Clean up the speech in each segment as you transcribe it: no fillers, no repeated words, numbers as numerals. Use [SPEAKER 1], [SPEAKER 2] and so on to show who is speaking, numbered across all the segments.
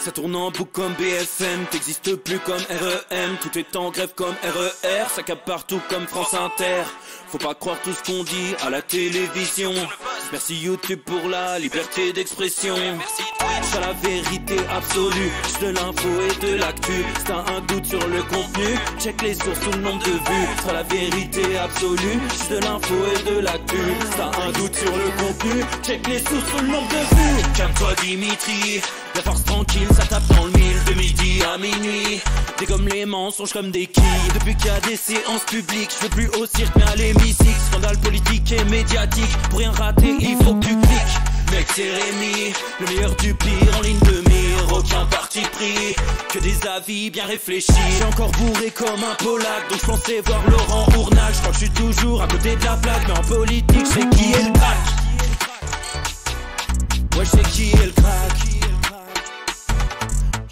[SPEAKER 1] Ça tourne en boucle comme BFM, t'existes plus comme REM. Tout est en grève comme RER, ça capte partout comme France Inter. Faut pas croire tout ce qu'on dit à la télévision. Merci YouTube pour la liberté d'expression. C'est la vérité absolue, de l'info et de l'actu. Si t'as un doute sur le contenu, check les sources ou le nombre de vues. C'est la vérité absolue, de l'info et de l'actu. Si t'as un doute sur le contenu, check les sources ou le nombre de vues. Calme-toi Dimitri, la force tranquille, ça tape dans le mille. De midi à minuit, t'es comme les mensonges comme des quilles. Depuis qu'il y a des séances publiques, je veux plus au cirque mais à l'hémicycle. Scandale politique et médiatique, pour rien rater il faut que tu cliques. Mec c'est Rémi, le meilleur du pire en ligne de mire. Aucun parti pris, que des avis bien réfléchis. J'ai encore bourré comme un Polac, donc je pensais voir Laurent Ournal. Je crois que je suis toujours à côté de la plaque, mais en politique je sais qui est le crack. Ouais je sais qui est le crack.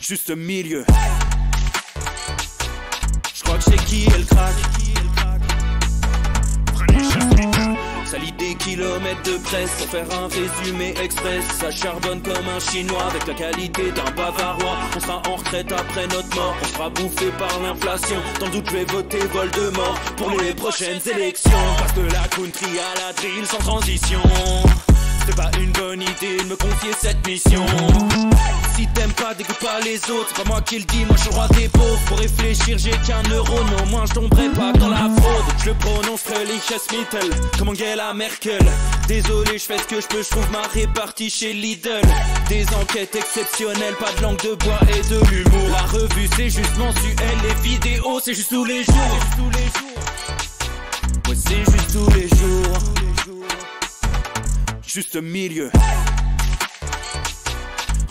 [SPEAKER 1] Juste milieu. Je crois que je sais qui est le crack. Ça lit des kilomètres de presse pour faire un résumé express. Ça charbonne comme un chinois avec la qualité d'un bavarois. On sera en retraite après notre mort, on sera bouffé par l'inflation. Dans le doute je vais voter Voldemort pour les prochaines élections. Passe de la country à la drill sans transition. C'est pas une bonne idée de me confier cette mission. Si t'aimes pas, dégoûte pas les autres. C'est pas moi qui le dis, moi je suis le roi des pauvres. Pour réfléchir, j'ai qu'un euro, mais au moins je tomberai pas dans la fraude. Je le prononce Mittel, comme Angela Merkel. Désolé, je fais ce que je peux, je trouve ma répartie chez Lidl. Des enquêtes exceptionnelles, pas de langue de bois et de l'humour. La revue c'est juste mensuel, les vidéos c'est juste tous les jours. Ouais, c'est juste tous les jours. Juste milieu.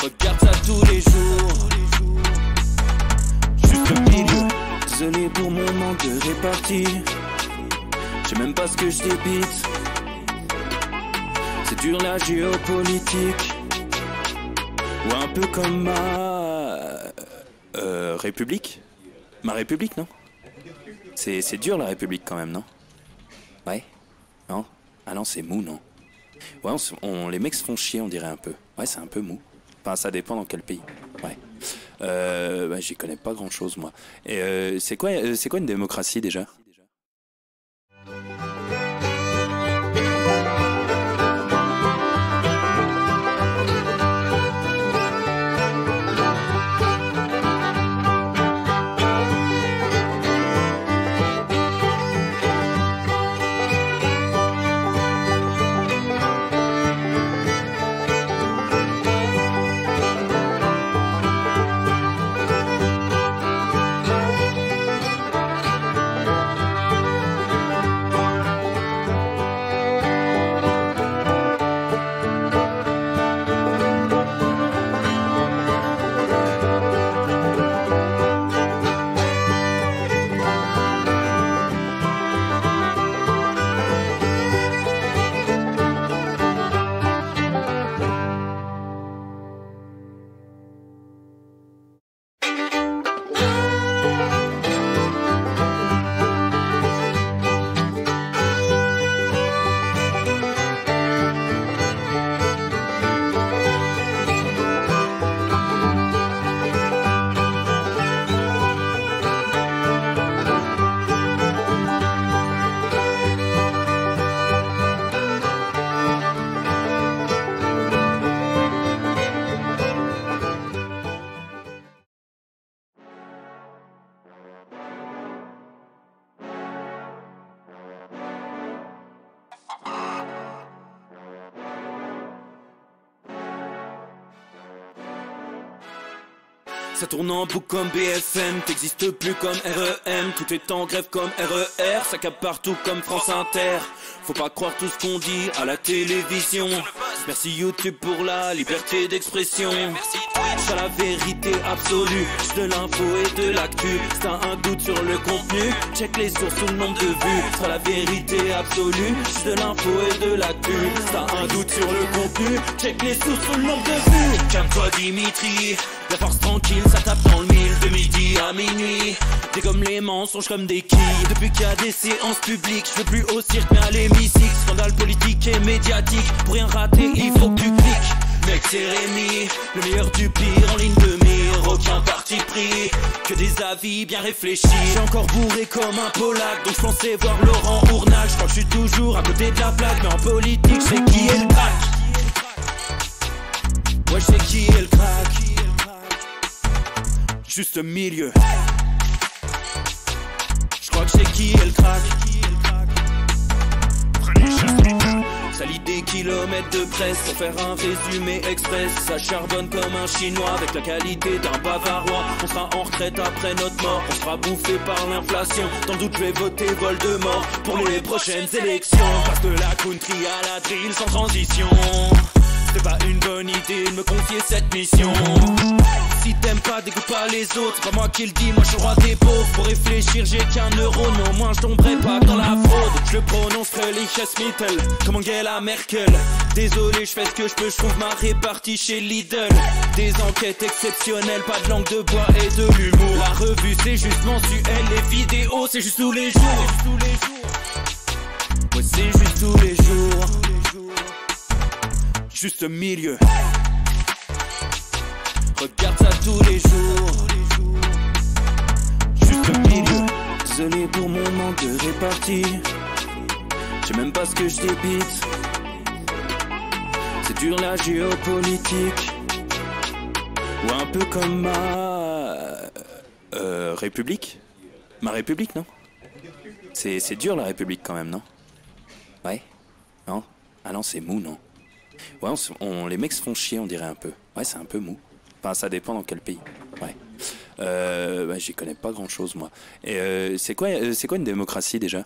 [SPEAKER 1] Regarde ça tous les jours. Juste milieu. Désolé pour mon manque de répartie. Je sais même pas ce que je débite. C'est dur la géopolitique. Ou un peu comme ma République. Ma République, non? C'est dur la République quand même, non? Ouais? Non? Ah non, c'est mou, non? Ouais, les mecs se font chier, on dirait un peu. Ouais, c'est un peu mou. Enfin, ça dépend dans quel pays. Ouais. Bah, j'y connais pas grand chose, moi. Et c'est quoi une démocratie déjà? Ça tourne en boucle comme BFM, t'existes plus comme REM. Tout est en grève comme RER, ça capte partout comme France Inter. Faut pas croire tout ce qu'on dit à la télévision. Merci YouTube pour la liberté d'expression. C'est la vérité absolue, de l'info et de l'actu. Si t'as un doute sur le contenu, check les sources ou le nombre de vues. C'est la vérité absolue, de l'info et de l'actu. Si t'as un doute sur le contenu, check les sources ou le nombre de vues. Calme-toi Dimitri, la force tranquille, ça tape dans le mille. De midi à minuit, t'es comme les mensonges comme des quilles. Depuis qu'il y a des séances publiques, je veux plus au cirque mais à l'hémicycle. Scandale politique et médiatique, pour rien rater il faut que tu cliques. Mec c'est Rémi, le meilleur du pire en ligne de mire. conneries, que des avis bien réfléchis. J'ai encore bourré comme un Polac, donc je pensais voir Laurent Ournal. Je crois que je suis toujours à côté de la plaque, mais en politique, c'est qui est le crack. Ouais, je sais qui est le crack. Juste milieu. Je crois que je sais qui est le crack. Ça lit des kilomètres de presse pour faire un résumé express. Ça charbonne comme un chinois avec la qualité d'un bavarois. On sera en retraite après notre mort, on sera bouffé par l'inflation. Dans le doute je vais voter Voldemort pour les prochaines élections. Parce que la country à la drill sans transition, c'est pas une bonne idée de me confier cette mission. Si t'aimes pas, dégoûte pas les autres. C'est pas moi qui le dis, moi je suis roi des pauvres. Pour réfléchir, j'ai qu'un euro, mais au moins je tomberai pas dans la fraude. Je le prononcerai Lichesmittel, comme Angela Merkel. Désolé, je fais ce que je peux, je trouve ma répartie chez Lidl. Des enquêtes exceptionnelles, pas de langue de bois et de l'humour. La revue c'est juste mensuel, les vidéos c'est juste tous les jours. Ouais, c'est juste tous les jours. Juste milieu. Regarde ça tous les jours. Juste milieu. Désolé pour mon manque de répartie. Je sais même pas ce que je débite. C'est dur la géopolitique. Ou un peu comme ma République. Ma République, non? C'est dur la République quand même, non? Ouais? Non? Ah non, c'est mou, non? Ouais, les mecs se font chier, on dirait un peu. Ouais, c'est un peu mou. Enfin, ça dépend dans quel pays. Ouais. Bah, j'y connais pas grand chose, moi. Et c'est quoi une démocratie déjà?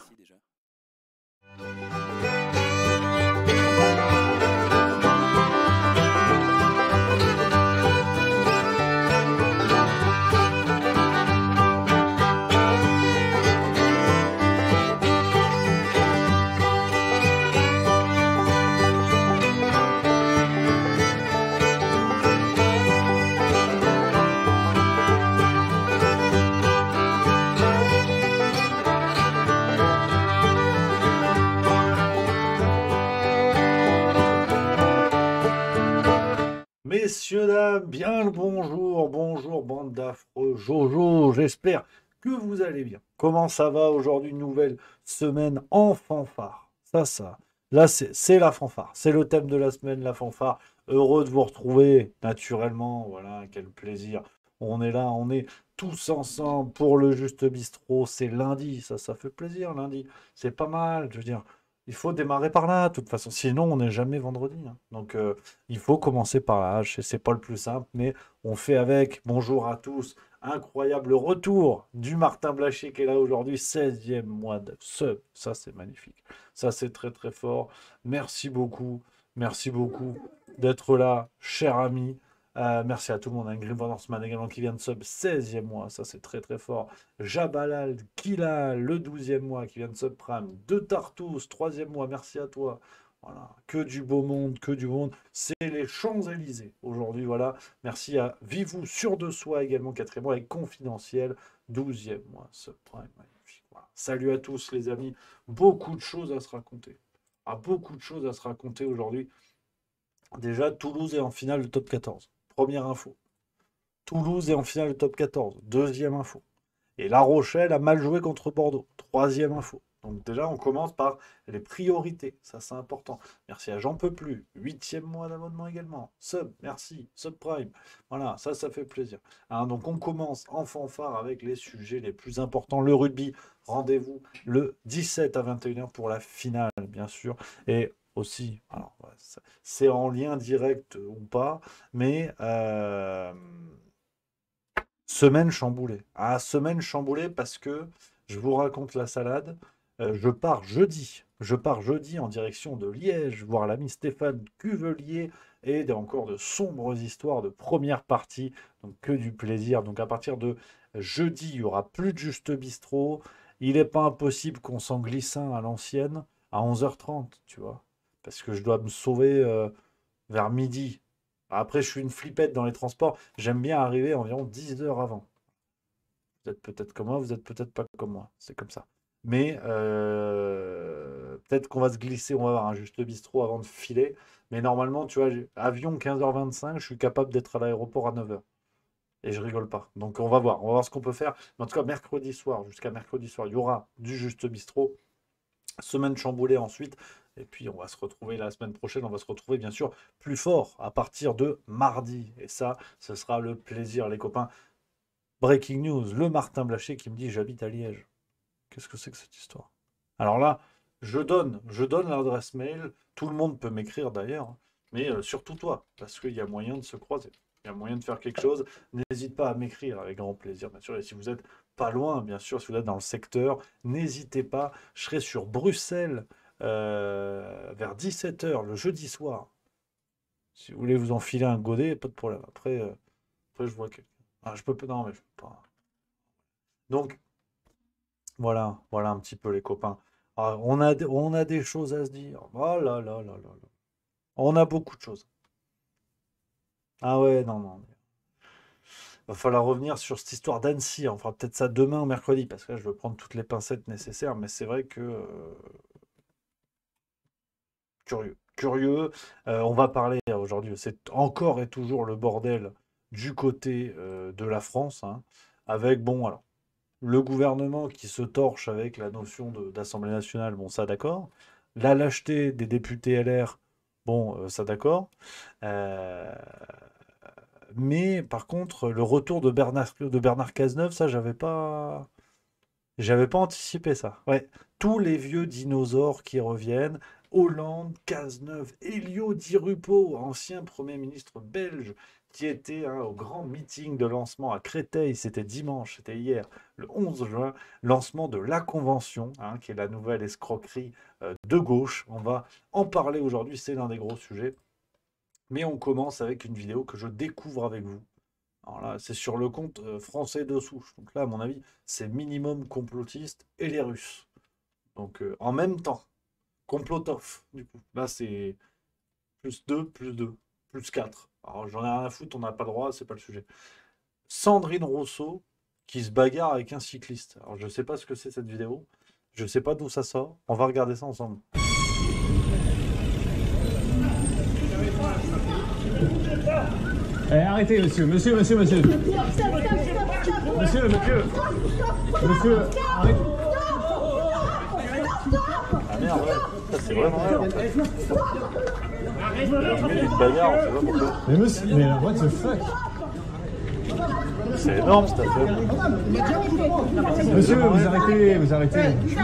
[SPEAKER 2] Messieurs, dames, bien le bonjour, bonjour, bande d'affreux Jojo, j'espère que vous allez bien. Comment ça va aujourd'hui? Nouvelle semaine en fanfare. Là, c'est la fanfare, c'est le thème de la semaine, la fanfare. Heureux de vous retrouver, naturellement, voilà, quel plaisir. On est là, on est tous ensemble pour le Juste Bistrot, c'est lundi, ça fait plaisir, lundi. C'est pas mal, je veux dire. Il faut démarrer par là, de toute façon, sinon on n'est jamais vendredi, hein. Donc il faut commencer par là. Je sais, c'est pas le plus simple, mais on fait avec. Bonjour à tous. Incroyable retour du Martin Blachier qui est là aujourd'hui, 16e mois de sub. Ça, c'est magnifique. Ça, c'est très très fort. Merci beaucoup. Merci beaucoup d'être là, cher ami. Merci à tout le monde. Ingrid Van Horsman également qui vient de sub, 16e mois. Ça, c'est très très fort. Jabalal, Kila, le 12e mois qui vient de subprime. De Tartous, 3e mois. Merci à toi. Voilà, que du beau monde, que du monde. C'est les Champs-Élysées aujourd'hui, voilà. Merci à Vivou sur de soi également, 4e mois, et Confidentiel, 12e mois, subprime, magnifique. Voilà. Salut à tous les amis, beaucoup de choses à se raconter. Beaucoup de choses à se raconter aujourd'hui. Déjà, Toulouse est en finale de top 14. Première info. Toulouse est en finale de top 14. Deuxième info. Et La Rochelle a mal joué contre Bordeaux. Troisième info. Donc déjà, on commence par les priorités. Ça, c'est important. Merci à J'en peux plus. 8e mois d'abonnement également. Sub, merci. Subprime. Voilà, ça fait plaisir. Hein, donc on commence en fanfare avec les sujets les plus importants. Le rugby, rendez-vous le 17 à 21h pour la finale, bien sûr. Et aussi, alors, c'est en lien direct ou pas, mais semaine chamboulée. Semaine chamboulée parce que je vous raconte la salade. Je pars jeudi. Je pars jeudi en direction de Liège, voir l'ami Stéphane Cuvelier et encore de sombres histoires de première partie. Donc que du plaisir. Donc à partir de jeudi, il n'y aura plus de Juste Bistrot. Il n'est pas impossible qu'on s'en glisse un à l'ancienne à 11h30, tu vois. Parce que je dois me sauver vers midi. Après, je suis une flippette dans les transports. J'aime bien arriver environ 10 heures avant. Vous êtes peut-être comme moi, vous êtes peut-être pas comme moi. C'est comme ça. Mais peut-être qu'on va se glisser, on va avoir un Juste Bistrot avant de filer. Mais normalement, tu vois, avion 15h25, je suis capable d'être à l'aéroport à 9h. Et je rigole pas. Donc on va voir ce qu'on peut faire. Mais en tout cas, mercredi soir, jusqu'à mercredi soir, il y aura du Juste Bistrot. Semaine chamboulée ensuite. Et puis on va se retrouver la semaine prochaine. On va se retrouver bien sûr plus fort à partir de mardi. Et ça, ce sera le plaisir, les copains. Breaking news, le Martin Blacher qui me dit j'habite à Liège. Qu'est-ce que c'est que cette histoire? Alors là, je donne l'adresse mail. Tout le monde peut m'écrire d'ailleurs, hein, mais surtout toi, parce qu'il y a moyen de se croiser. Il y a moyen de faire quelque chose. N'hésite pas à m'écrire avec grand plaisir, bien sûr. Et si vous êtes pas loin, bien sûr, si vous êtes dans le secteur, n'hésitez pas. Je serai sur Bruxelles vers 17 h le jeudi soir. Si vous voulez vous enfiler un godet, pas de problème. Après je vois que. Ah, je peux pas. Non, mais je peux pas. Donc, voilà un petit peu les copains. Ah, on a des choses à se dire. Oh là là là là là. On a beaucoup de choses. Ah ouais, non, non. Va falloir revenir sur cette histoire d'Annecy. On fera peut-être ça demain ou mercredi, parce que là, je veux prendre toutes les pincettes nécessaires. Mais c'est vrai que curieux. Curieux. On va parler aujourd'hui. C'est encore et toujours le bordel du côté de la France, hein, avec, bon, alors, le gouvernement qui se torche avec la notion d'Assemblée nationale, bon, ça d'accord. La lâcheté des députés LR, bon, ça d'accord. Euh, mais par contre, le retour de Bernard Cazeneuve, ça, j'avais pas anticipé ça. Ouais, tous les vieux dinosaures qui reviennent. Hollande, Cazeneuve, Elio Di Rupo, ancien Premier ministre belge, qui était au grand meeting de lancement à Créteil, c'était dimanche, c'était hier, le 11 juin, lancement de la Convention, qui est la nouvelle escroquerie de gauche. On va en parler aujourd'hui, c'est l'un des gros sujets. Mais on commence avec une vidéo que je découvre avec vous. Alors là, c'est sur le compte français de souche. Donc là, à mon avis, c'est minimum complotiste et les Russes. Donc en même temps, complotov, du coup. Là, c'est +2, +2, +4. Alors j'en ai rien à foutre, on n'a pas le droit, c'est pas le sujet. Sandrine Rousseau qui se bagarre avec un cycliste. Alors je sais pas ce que c'est cette vidéo. Je sais pas d'où ça sort. On va regarder ça ensemble.
[SPEAKER 3] Eh, arrêtez, monsieur. Monsieur, arrêtez.
[SPEAKER 2] Ah merde, ouais. Ça, c'est vraiment elle, en fait. Il y a une bagarre, on sait pas pourquoi.
[SPEAKER 3] Mais monsieur, mais what the fuck?
[SPEAKER 2] C'est énorme cette affaire.
[SPEAKER 3] Monsieur, vous arrêtez.
[SPEAKER 4] Vous arrêtez. Vous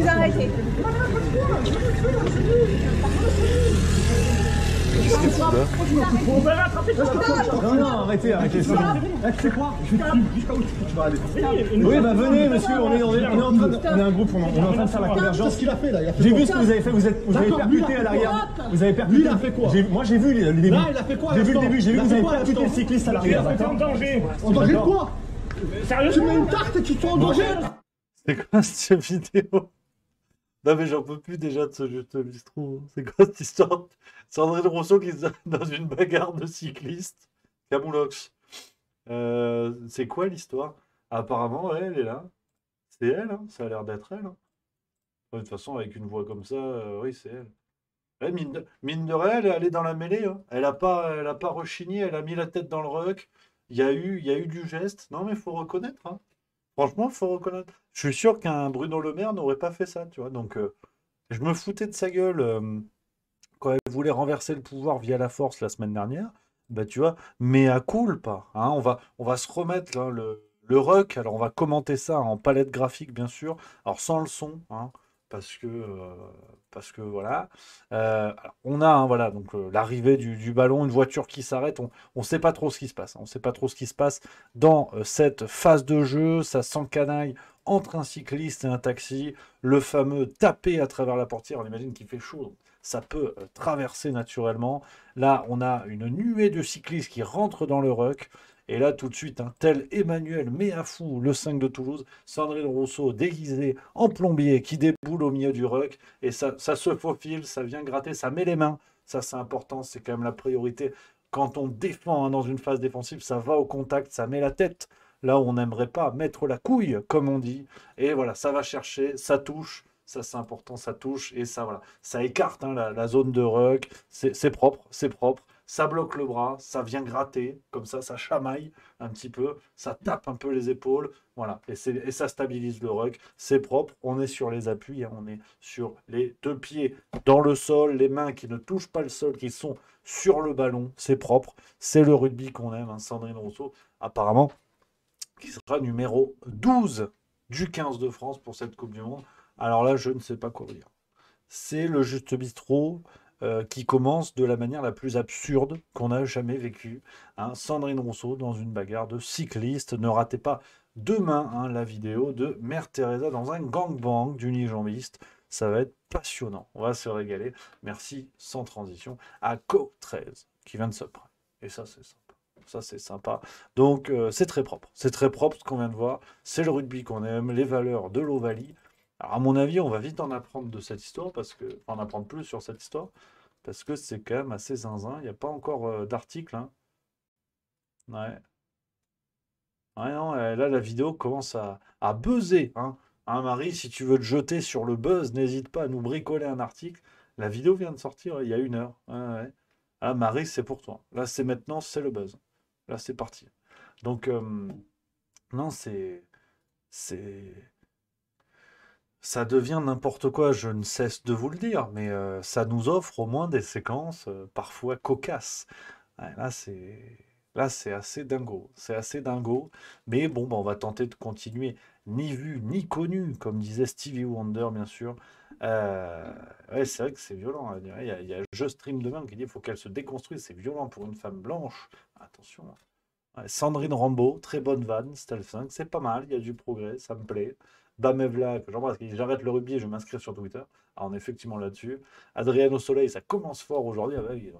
[SPEAKER 4] arrêtez.
[SPEAKER 2] Qu'est-ce qu'il fout là?
[SPEAKER 3] Non, arrêtez. C'est bon.
[SPEAKER 5] Tu sais quoi? Je vais te suivre jusqu'à où tu vas aller.
[SPEAKER 3] Oui, bah venez, monsieur. On est en train de, on est un groupe, on est en train de faire la convergence.
[SPEAKER 5] Qu'est-ce qu'il a fait là?
[SPEAKER 3] J'ai vu ce que vous avez fait. Vous avez percuté à l'arrière. Vous avez percuté.
[SPEAKER 5] Lui, il a fait quoi?
[SPEAKER 3] Moi, j'ai vu le début.
[SPEAKER 5] Là, il a fait quoi?
[SPEAKER 3] J'ai vu le début. J'ai vu
[SPEAKER 5] Il a
[SPEAKER 3] que vous
[SPEAKER 5] fait
[SPEAKER 3] avez
[SPEAKER 5] quoi,
[SPEAKER 3] percuté le
[SPEAKER 5] l'instant?
[SPEAKER 3] cycliste à l'arrière. D'accord.
[SPEAKER 5] En danger de quoi? Sérieux? Tu mets une tarte et tu te fais en danger?
[SPEAKER 2] C'est quoi cette vidéo? Non mais j'en peux plus déjà de ce Juste Bistrot. C'est quoi cette histoire? Sandrine Rousseau qui est dans une bagarre de cyclistes. Camoulox. C'est quoi l'histoire? Apparemment, ouais, elle est là. C'est elle, hein, ça a l'air d'être elle, hein. Ouais, de toute façon, avec une voix comme ça, oui, c'est elle. Ouais, mine de rien, elle est dans la mêlée, hein. Elle a pas rechigné, elle a mis la tête dans le ruck. Il y a eu du geste. Non mais il faut reconnaître, hein. Franchement, il faut reconnaître. Je suis sûr qu'un Bruno Le Maire n'aurait pas fait ça, tu vois. Donc, je me foutais de sa gueule quand elle voulait renverser le pouvoir via la force la semaine dernière. Bah, tu vois, mais à culpa, hein. On va se remettre là, le ruck. Alors, on va commenter ça en palette graphique, bien sûr. Alors, sans le son, hein, parce que voilà. Alors, on a, hein, voilà, donc l'arrivée du ballon, une voiture qui s'arrête. On ne sait pas trop ce qui se passe, hein. On ne sait pas trop ce qui se passe dans cette phase de jeu. Ça s'encanaille entre un cycliste et un taxi. Le fameux taper à travers la portière. On imagine qu'il fait chaud, donc ça peut traverser naturellement. Là, on a une nuée de cyclistes qui rentrent dans le ruck. Et là, tout de suite, tel Emmanuel Méafou, le 5 de Toulouse, Sandrine Rousseau déguisée en plombier qui déboule au milieu du ruck. Et ça se faufile, ça vient gratter, ça met les mains. Ça, c'est important, c'est quand même la priorité. Quand on défend, dans une phase défensive, ça va au contact, ça met la tête là où on n'aimerait pas mettre la couille, comme on dit. Et voilà, ça va chercher, ça touche. Ça, c'est important, ça touche. Et ça, voilà, ça écarte, la zone de ruck. C'est propre, c'est propre. ça bloque le bras, ça vient gratter, comme ça chamaille un petit peu, ça tape un peu les épaules, voilà, et ça stabilise le ruck, c'est propre, on est sur les appuis, hein, on est sur les 2 pieds dans le sol, les mains qui ne touchent pas le sol, qui sont sur le ballon, c'est propre, c'est le rugby qu'on aime, hein, Sandrine Rousseau, apparemment, qui sera numéro 12 du 15 de France pour cette Coupe du Monde. Alors là, je ne sais pas quoi vous dire. C'est le Juste Bistrot qui commence de la manière la plus absurde qu'on a jamais vécue. Hein. Sandrine Rousseau dans une bagarre de cycliste. Ne ratez pas demain hein, la vidéo de Mère Teresa dans un gangbang d'unijambistes. Ça va être passionnant. On va se régaler. Merci sans transition à Co13 qui vient de se prendre. Et ça, c'est sympa. Ça, c'est sympa. Donc, c'est très propre. C'est très propre ce qu'on vient de voir. C'est le rugby qu'on aime, les valeurs de l'Ovalie. Alors, à mon avis, on va vite en apprendre de cette histoire, parce que en apprendre plus sur cette histoire, parce que c'est quand même assez zinzin. Il n'y a pas encore d'article. Hein. Ouais. Ouais, non, là, la vidéo commence à buzzer. Hein. Hein, Marie, si tu veux te jeter sur le buzz, n'hésite pas à nous bricoler un article. La vidéo vient de sortir il y a 1 heure. Ouais, ouais. Ah, Marie, c'est pour toi. Là, c'est maintenant, c'est le buzz. Là, c'est parti. Donc, non, c'est, ça devient n'importe quoi, je ne cesse de vous le dire, mais ça nous offre au moins des séquences parfois cocasses. Ouais, là, c'est assez dingo, c'est assez dingo. Mais bon, bah, on va tenter de continuer, ni vu ni connu, comme disait Stevie Wonder, bien sûr. Ouais, c'est vrai que c'est violent. Hein. Il y a Je Stream demain qui dit qu'il faut qu'elle se déconstruise. C'est violent pour une femme blanche. Attention. Ouais, Sandrine Rambaud, très bonne vanne, Stel 5, c'est pas mal, il y a du progrès, ça me plaît. Bamevla, que j'embrasse, qui dit j'arrête le rugby, je vais m'inscrire sur Twitter. Alors, on est effectivement là-dessus. Adriano Soleil, ça commence fort aujourd'hui. Ah bah oui,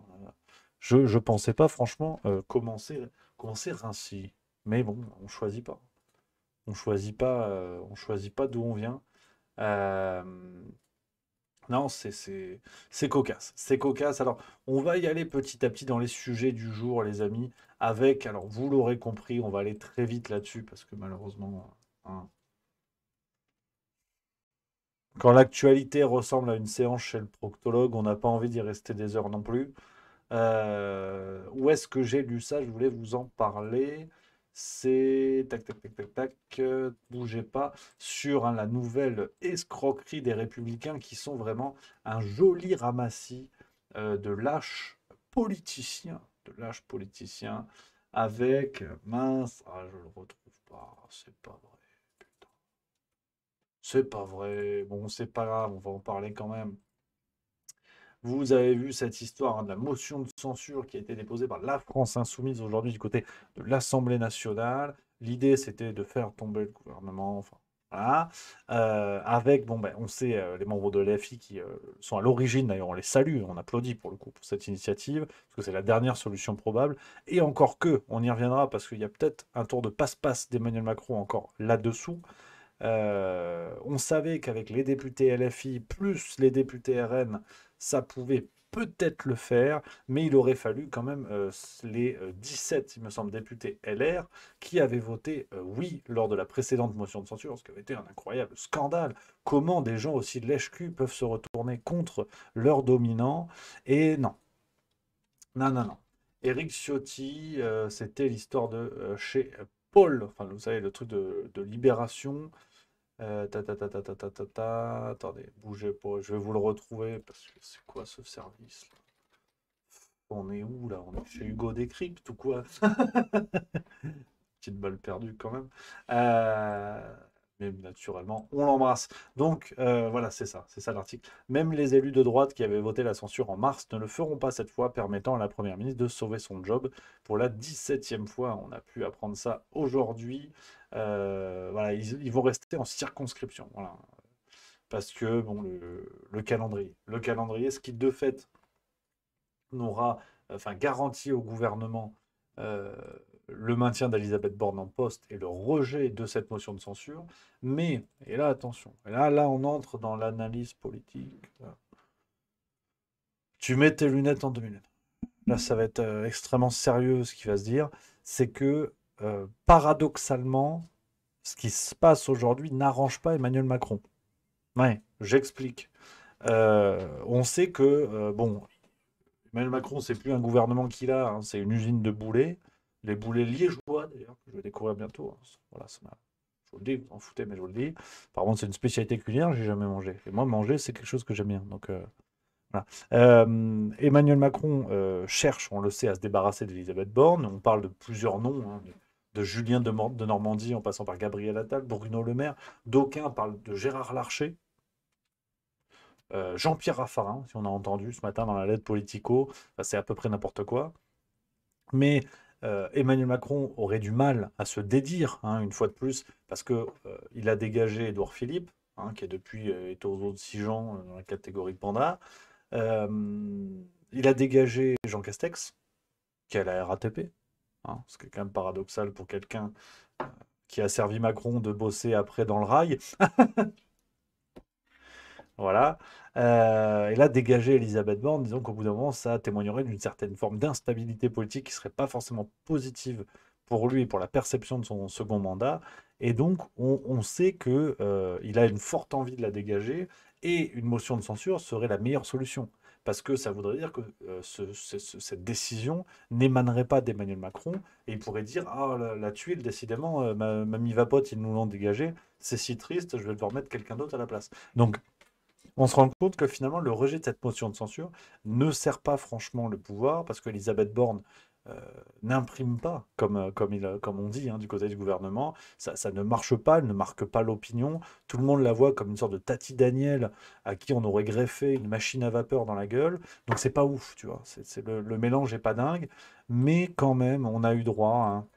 [SPEAKER 2] je pensais pas, franchement, commencer ainsi. Mais bon, on choisit pas. On choisit pas d'où on vient. Euh, non, c'est cocasse. C'est cocasse. Alors, on va y aller petit à petit dans les sujets du jour, les amis, avec, alors vous l'aurez compris, on va aller très vite là-dessus, parce que malheureusement, hein, quand l'actualité ressemble à une séance chez le proctologue, on n'a pas envie d'y rester des heures non plus. Où est-ce que j'ai lu ça? Je voulais vous en parler. C'est tac tac tac tac tac, bougez pas sur hein, la nouvelle escroquerie des Républicains qui sont vraiment un joli ramassis de lâches politiciens avec mince, ah je le retrouve pas, c'est pas vrai, putain, c'est pas vrai. Bon, c'est pas grave, on va en parler quand même. Vous avez vu cette histoire hein, de la motion de censure qui a été déposée par la France insoumise aujourd'hui du côté de l'Assemblée nationale. L'idée, c'était de faire tomber le gouvernement. Enfin, voilà. Avec, bon, ben, on sait, les membres de l'AFI qui sont à l'origine, d'ailleurs, on les salue, on applaudit pour le coup pour cette initiative, parce que c'est la dernière solution probable. Et encore que, on y reviendra, parce qu'il y a peut-être un tour de passe-passe d'Emmanuel Macron encore là-dessous. On savait qu'avec les députés LFI plus les députés RN, ça pouvait peut-être le faire, mais il aurait fallu quand même les 17, il me semble, députés LR qui avaient voté oui lors de la précédente motion de censure, ce qui avait été un incroyable scandale. Comment des gens aussi lèche-cul peuvent se retourner contre leurs dominants? Et non, non, non, non. Éric Ciotti, c'était l'histoire de chez Paul, enfin vous savez, le truc de Libération. Attendez, bougez pas, je vais vous le retrouver parce que c'est quoi ce service là? On est où là? On est chez Hugo Décrypte ou quoi? Petite balle perdue quand même. Mais naturellement, on l'embrasse. Donc voilà, c'est ça l'article. Même les élus de droite qui avaient voté la censure en mars ne le feront pas cette fois, permettant à la Première ministre de sauver son job pour la 17e fois. On a pu apprendre ça aujourd'hui. Voilà, ils vont rester en circonscription. Voilà. Parce que bon, le calendrier, ce qui de fait n'aura, enfin, garanti au gouvernement euh, le maintien d'Elisabeth Borne en poste et le rejet de cette motion de censure. Mais, et là, attention, et là on entre dans l'analyse politique. Tu mets tes lunettes en 2 minutes. Là, ça va être extrêmement sérieux ce qui va se dire. C'est que, paradoxalement, ce qui se passe aujourd'hui n'arrange pas Emmanuel Macron. Ouais, j'explique. On sait que, bon, Emmanuel Macron, c'est plus un gouvernement qu'il a, hein, c'est une usine de boulets. Les boulets liégeois, d'ailleurs, que je vais découvrir bientôt. Hein. Voilà, je vous le dis, vous en foutez, mais je vous le dis. Par contre, c'est une spécialité culinaire, j'ai jamais mangé. Et moi, manger, c'est quelque chose que j'aime bien. Donc, voilà. Emmanuel Macron cherche, on le sait, à se débarrasser d'Elisabeth Borne. On parle de plusieurs noms, hein, de Julien de Normandie, en passant par Gabriel Attal, Bruno Le Maire. D'aucuns parlent de Gérard Larcher. Jean-Pierre Raffarin, si on a entendu ce matin dans la lettre Politico, c'est à peu près n'importe quoi. Mais Emmanuel Macron aurait du mal à se dédire, hein, une fois de plus, parce que il a dégagé Édouard Philippe, hein, qui est depuis est aux autres 6 gens dans la catégorie panda. Il a dégagé Jean Castex, qui est à la RATP, hein, ce qui est quand même paradoxal pour quelqu'un qui a servi Macron de bosser après dans le rail. Voilà. Et là, dégager Elisabeth Borne, disons qu'au bout d'un moment, ça témoignerait d'une certaine forme d'instabilité politique qui serait pas forcément positive pour lui et pour la perception de son second mandat. Et donc, on sait que il a une forte envie de la dégager et une motion de censure serait la meilleure solution. Parce que ça voudrait dire que cette décision n'émanerait pas d'Emmanuel Macron et il pourrait dire ah, la tuile, décidément, ma mi-vapote, ils nous l'ont dégagé, c'est si triste, je vais devoir mettre quelqu'un d'autre à la place. Donc, on se rend compte que finalement, le rejet de cette motion de censure ne sert pas franchement le pouvoir, parce qu'Elisabeth Borne n'imprime pas, comme on dit, hein, du côté du gouvernement. Ça ne marche pas, elle ne marque pas l'opinion. Tout le monde la voit comme une sorte de Tati Daniel à qui on aurait greffé une machine à vapeur dans la gueule. Donc c'est pas ouf, tu vois. Le mélange est pas dingue, mais quand même, on a eu droit, hein,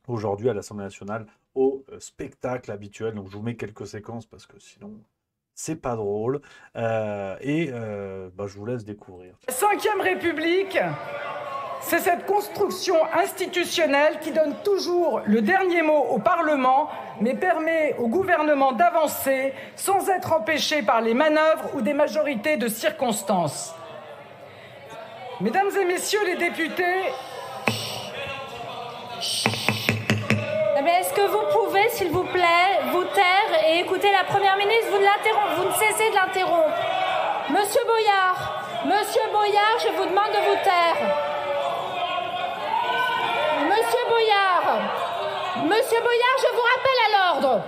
[SPEAKER 2] aujourd'hui à l'Assemblée nationale au spectacle habituel. Donc je vous mets quelques séquences parce que sinon c'est pas drôle. Je vous laisse découvrir.
[SPEAKER 4] La Cinquième République, c'est cette construction institutionnelle qui donne toujours le dernier mot au Parlement, mais permet au gouvernement d'avancer sans être empêché par les manœuvres ou des majorités de circonstances. Mesdames et messieurs les députés,
[SPEAKER 6] mais est-ce que vous pouvez, s'il vous plaît, vous taire et écouter la Première ministre? Vous ne cessez de l'interrompre. Monsieur Boyard, je vous demande de vous taire. Monsieur Boyard, je vous rappelle à l'ordre.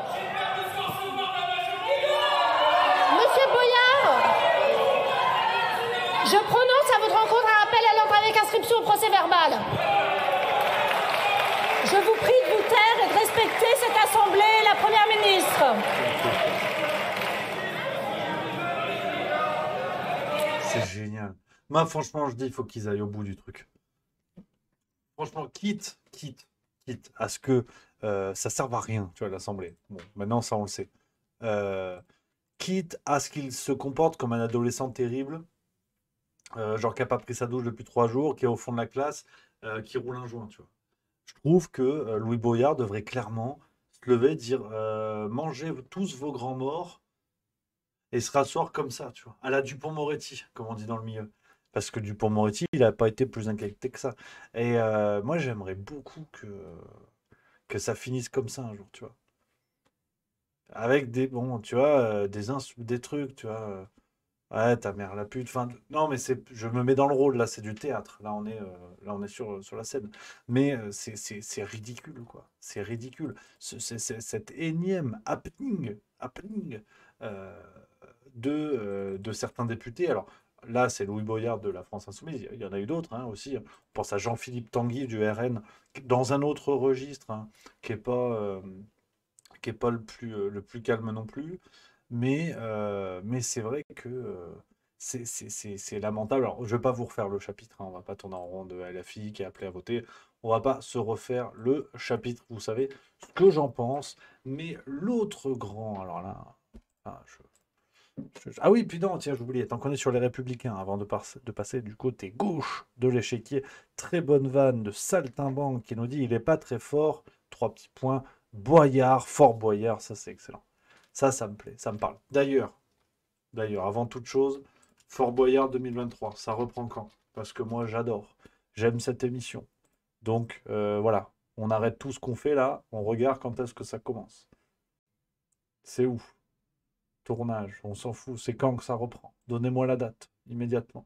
[SPEAKER 6] Monsieur Boyard, je prononce à votre rencontre un rappel à l'ordre avec inscription au procès verbal. Je vous prie de vous taire et de respecter cette assemblée et la Première ministre.
[SPEAKER 2] C'est génial. Moi, franchement, je dis, il faut qu'ils aillent au bout du truc. Franchement, quitte à ce que ça serve à rien, tu vois, l'Assemblée. Bon, maintenant, ça, on le sait. Quitte à ce qu'il se comporte comme un adolescent terrible, genre qui n'a pas pris sa douche depuis 3 jours, qui est au fond de la classe, qui roule un joint, tu vois. Je trouve que Louis Boyard devrait clairement se lever et dire mangez tous vos grands morts et se rasseoir comme ça, tu vois, à la Dupond-Moretti, comme on dit dans le milieu. Parce que Dupond-Moretti, il n'a pas été plus inquiété que ça. Et moi, j'aimerais beaucoup que ça finisse comme ça un jour, tu vois. Avec des, bon, tu vois, des trucs, tu vois. Ouais, ta mère la pute. Enfin, non, mais je me mets dans le rôle, là, c'est du théâtre. Là, on est sur la scène. Mais c'est ridicule, quoi. C'est ridicule. Cette énième happening euh, de certains députés. Alors, là, c'est Louis Boyard de la France Insoumise. Il y en a eu d'autres, hein, aussi. On pense à Jean-Philippe Tanguy du RN, dans un autre registre, hein, qui n'est pas le plus calme non plus. Mais c'est vrai que c'est lamentable. Alors, je ne vais pas vous refaire le chapitre, hein, on ne va pas tourner en rond de LFI qui est appelé à voter. On ne va pas se refaire le chapitre, vous savez ce que j'en pense. Mais l'autre grand, alors là, ah, ah oui, puis non, tiens, j'oubliais, tant qu'on est sur les Républicains, avant de passer du côté gauche de l'échiquier, très bonne vanne de Saltimbanque qui nous dit il n'est pas très fort, 3 petits points, Boyard, Fort Boyard, ça c'est excellent. Ça me plaît, ça me parle. D'ailleurs, avant toute chose, Fort Boyard 2023, ça reprend quand? Parce que moi, j'aime cette émission. Donc, voilà, on arrête tout ce qu'on fait là, on regarde quand est-ce que ça commence. C'est où? Tournage, on s'en fout, c'est quand que ça reprend? Donnez-moi la date, immédiatement.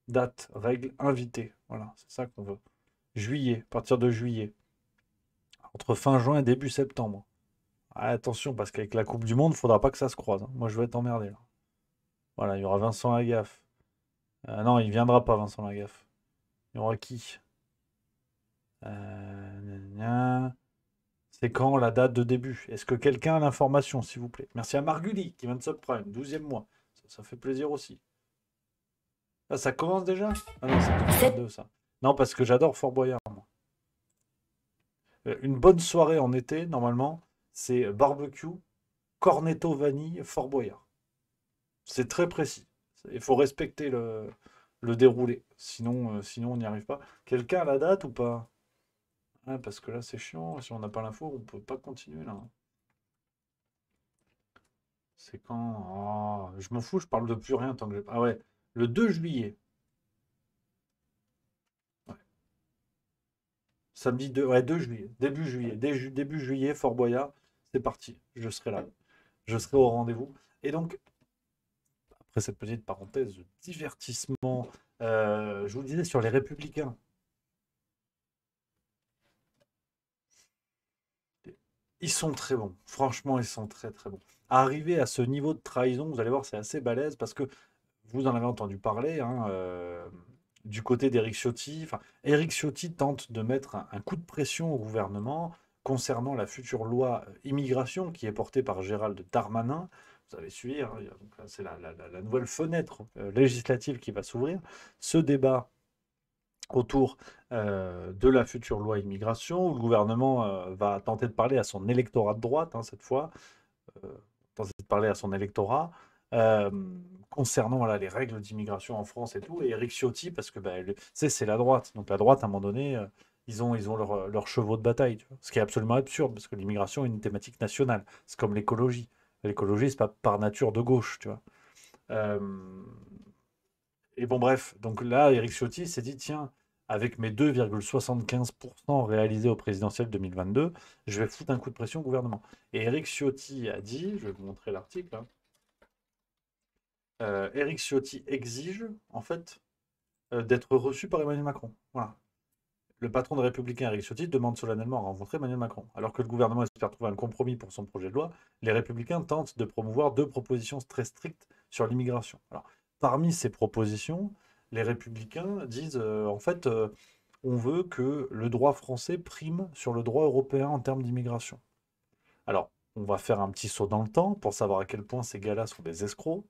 [SPEAKER 2] Date, règle, invité. Voilà, c'est ça qu'on veut. Juillet, à partir de juillet. Entre fin juin et début septembre. Ah, attention, parce qu'avec la Coupe du Monde, il faudra pas que ça se croise, hein. Moi, je vais être emmerdé, là. Voilà, il y aura Vincent Lagaffe. Non, il viendra pas, Vincent Lagaffe. Il y aura qui? Gna, gna. C'est quand la date de début? Est-ce que quelqu'un a l'information, s'il vous plaît? Merci à Marguli qui vient de subprime, 12e mois. Ça fait plaisir aussi. Ah, ça commence déjà? Ah non, c'est 2022, ça. Non, parce que j'adore Fort Boyard, moi. Une bonne soirée en été, normalement, c'est barbecue, cornetto vanille, Fort Boyard. C'est très précis. Il faut respecter le déroulé. Sinon, on n'y arrive pas. Quelqu'un a la date ou pas? Ah, parce que là, c'est chiant. Si on n'a pas l'info, on peut pas continuer là. C'est quand? Ah, je m'en fous, je parle de plus rien tant que j'ai. Ah ouais, le 2 juillet. Ouais. Samedi 2, ouais, 2 juillet. Début juillet. Début juillet, Fort Boyard. C'est parti. Je serai là. Je serai au rendez-vous. Et donc, après cette petite parenthèse de divertissement, je vous disais sur les Républicains. Ils sont très bons. Franchement, ils sont très très bons. Arriver à ce niveau de trahison, vous allez voir, c'est assez balèze parce que vous en avez entendu parler, hein, du côté d'Éric Ciotti. Enfin, Éric Ciotti tente de mettre un coup de pression au gouvernement concernant la future loi immigration qui est portée par Gérald Darmanin. Vous avez suivi, hein, donc là, c'est la nouvelle fenêtre législative qui va s'ouvrir. Ce débat autour de la future loi immigration, où le gouvernement va tenter de parler à son électorat de droite, hein, cette fois, tenter de parler à son électorat, euh, concernant voilà, les règles d'immigration en France et tout, et Éric Ciotti, parce que bah, c'est la droite, donc la droite, à un moment donné, ils ont leurs chevaux de bataille, tu vois. Ce qui est absolument absurde, parce que l'immigration est une thématique nationale, c'est comme l'écologie. L'écologie, c'est pas par nature de gauche, tu vois. Euh, et bon, bref, donc là, Éric Ciotti s'est dit, tiens, avec mes 2,75% réalisés au présidentiel 2022, je vais foutre un coup de pression au gouvernement. Et Éric Ciotti a dit, je vais vous montrer l'article, hein, Éric Ciotti exige, en fait, d'être reçu par Emmanuel Macron. Voilà. Le patron des Républicains, Éric Ciotti, demande solennellement à rencontrer Emmanuel Macron. Alors que le gouvernement espère trouver un compromis pour son projet de loi, les Républicains tentent de promouvoir 2 propositions très strictes sur l'immigration. Alors, parmi ces propositions, les Républicains disent, en fait, on veut que le droit français prime sur le droit européen en termes d'immigration. Alors, on va faire un petit saut dans le temps pour savoir à quel point ces gars-là sont des escrocs.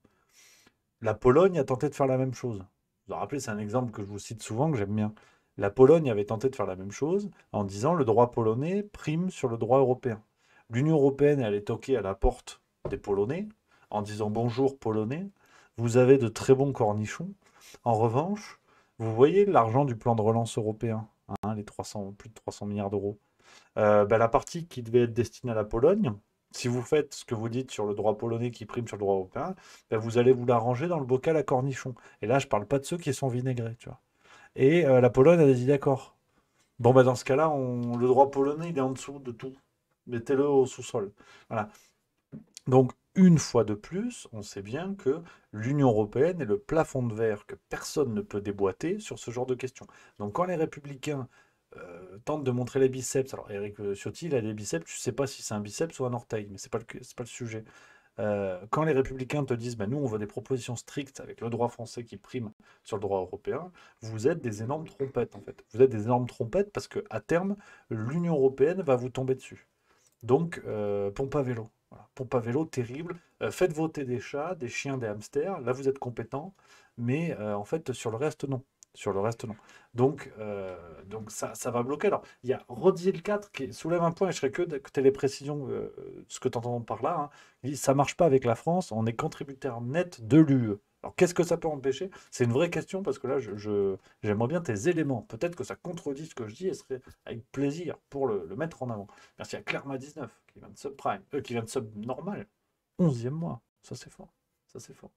[SPEAKER 2] La Pologne a tenté de faire la même chose. Vous vous rappelez, c'est un exemple que je vous cite souvent, que j'aime bien. La Pologne avait tenté de faire la même chose en disant le droit polonais prime sur le droit européen. L'Union européenne est allée toquer à la porte des Polonais en disant bonjour Polonais, vous avez de très bons cornichons. En revanche, vous voyez l'argent du plan de relance européen, hein, les plus de 300 milliards d'euros. La partie qui devait être destinée à la Pologne, si vous faites ce que vous dites sur le droit polonais qui prime sur le droit européen, vous allez vous l'arranger dans le bocal à cornichons. Et là, je ne parle pas de ceux qui sont vinaigrés, tu vois. Et la Pologne a dit d'accord. Bon, dans ce cas-là, le droit polonais, il est en dessous de tout. Mettez-le au sous-sol. Voilà. Donc, une fois de plus, on sait bien que l'Union européenne est le plafond de verre que personne ne peut déboîter sur ce genre de questions. Donc, quand les républicains tentent de montrer les biceps, alors Éric Ciotti, il a des biceps, tu ne sais pas si c'est un biceps ou un orteil, mais c'est pas le sujet. Quand les républicains te disent, nous, on veut des propositions strictes avec le droit français qui prime sur le droit européen, vous êtes des énormes trompettes, en fait. Vous êtes des énormes trompettes parce qu'à terme, l'Union européenne va vous tomber dessus. Donc, pompe à vélo. Voilà. Pompe à vélo terrible. Faites voter des chats, des chiens, des hamsters. Là, vous êtes compétents. Mais en fait, sur le reste, non. Sur le reste, non. Donc ça va bloquer. Alors, il y a Rodier le 4 qui soulève un point, et je serais que tu aies les précisions de ce que tu entends par là. Hein. Il dit, ça marche pas avec la France, on est contributeur net de l'UE. Alors, qu'est-ce que ça peut empêcher? C'est une vraie question, parce que là, j'aimerais bien tes éléments. Peut-être que ça contredit ce que je dis, et serait avec plaisir pour le mettre en avant. Merci à Clerma19, qui vient de subprime, qui vient de sub normal. 11e mois. Ça, c'est fort. Ça, c'est fort.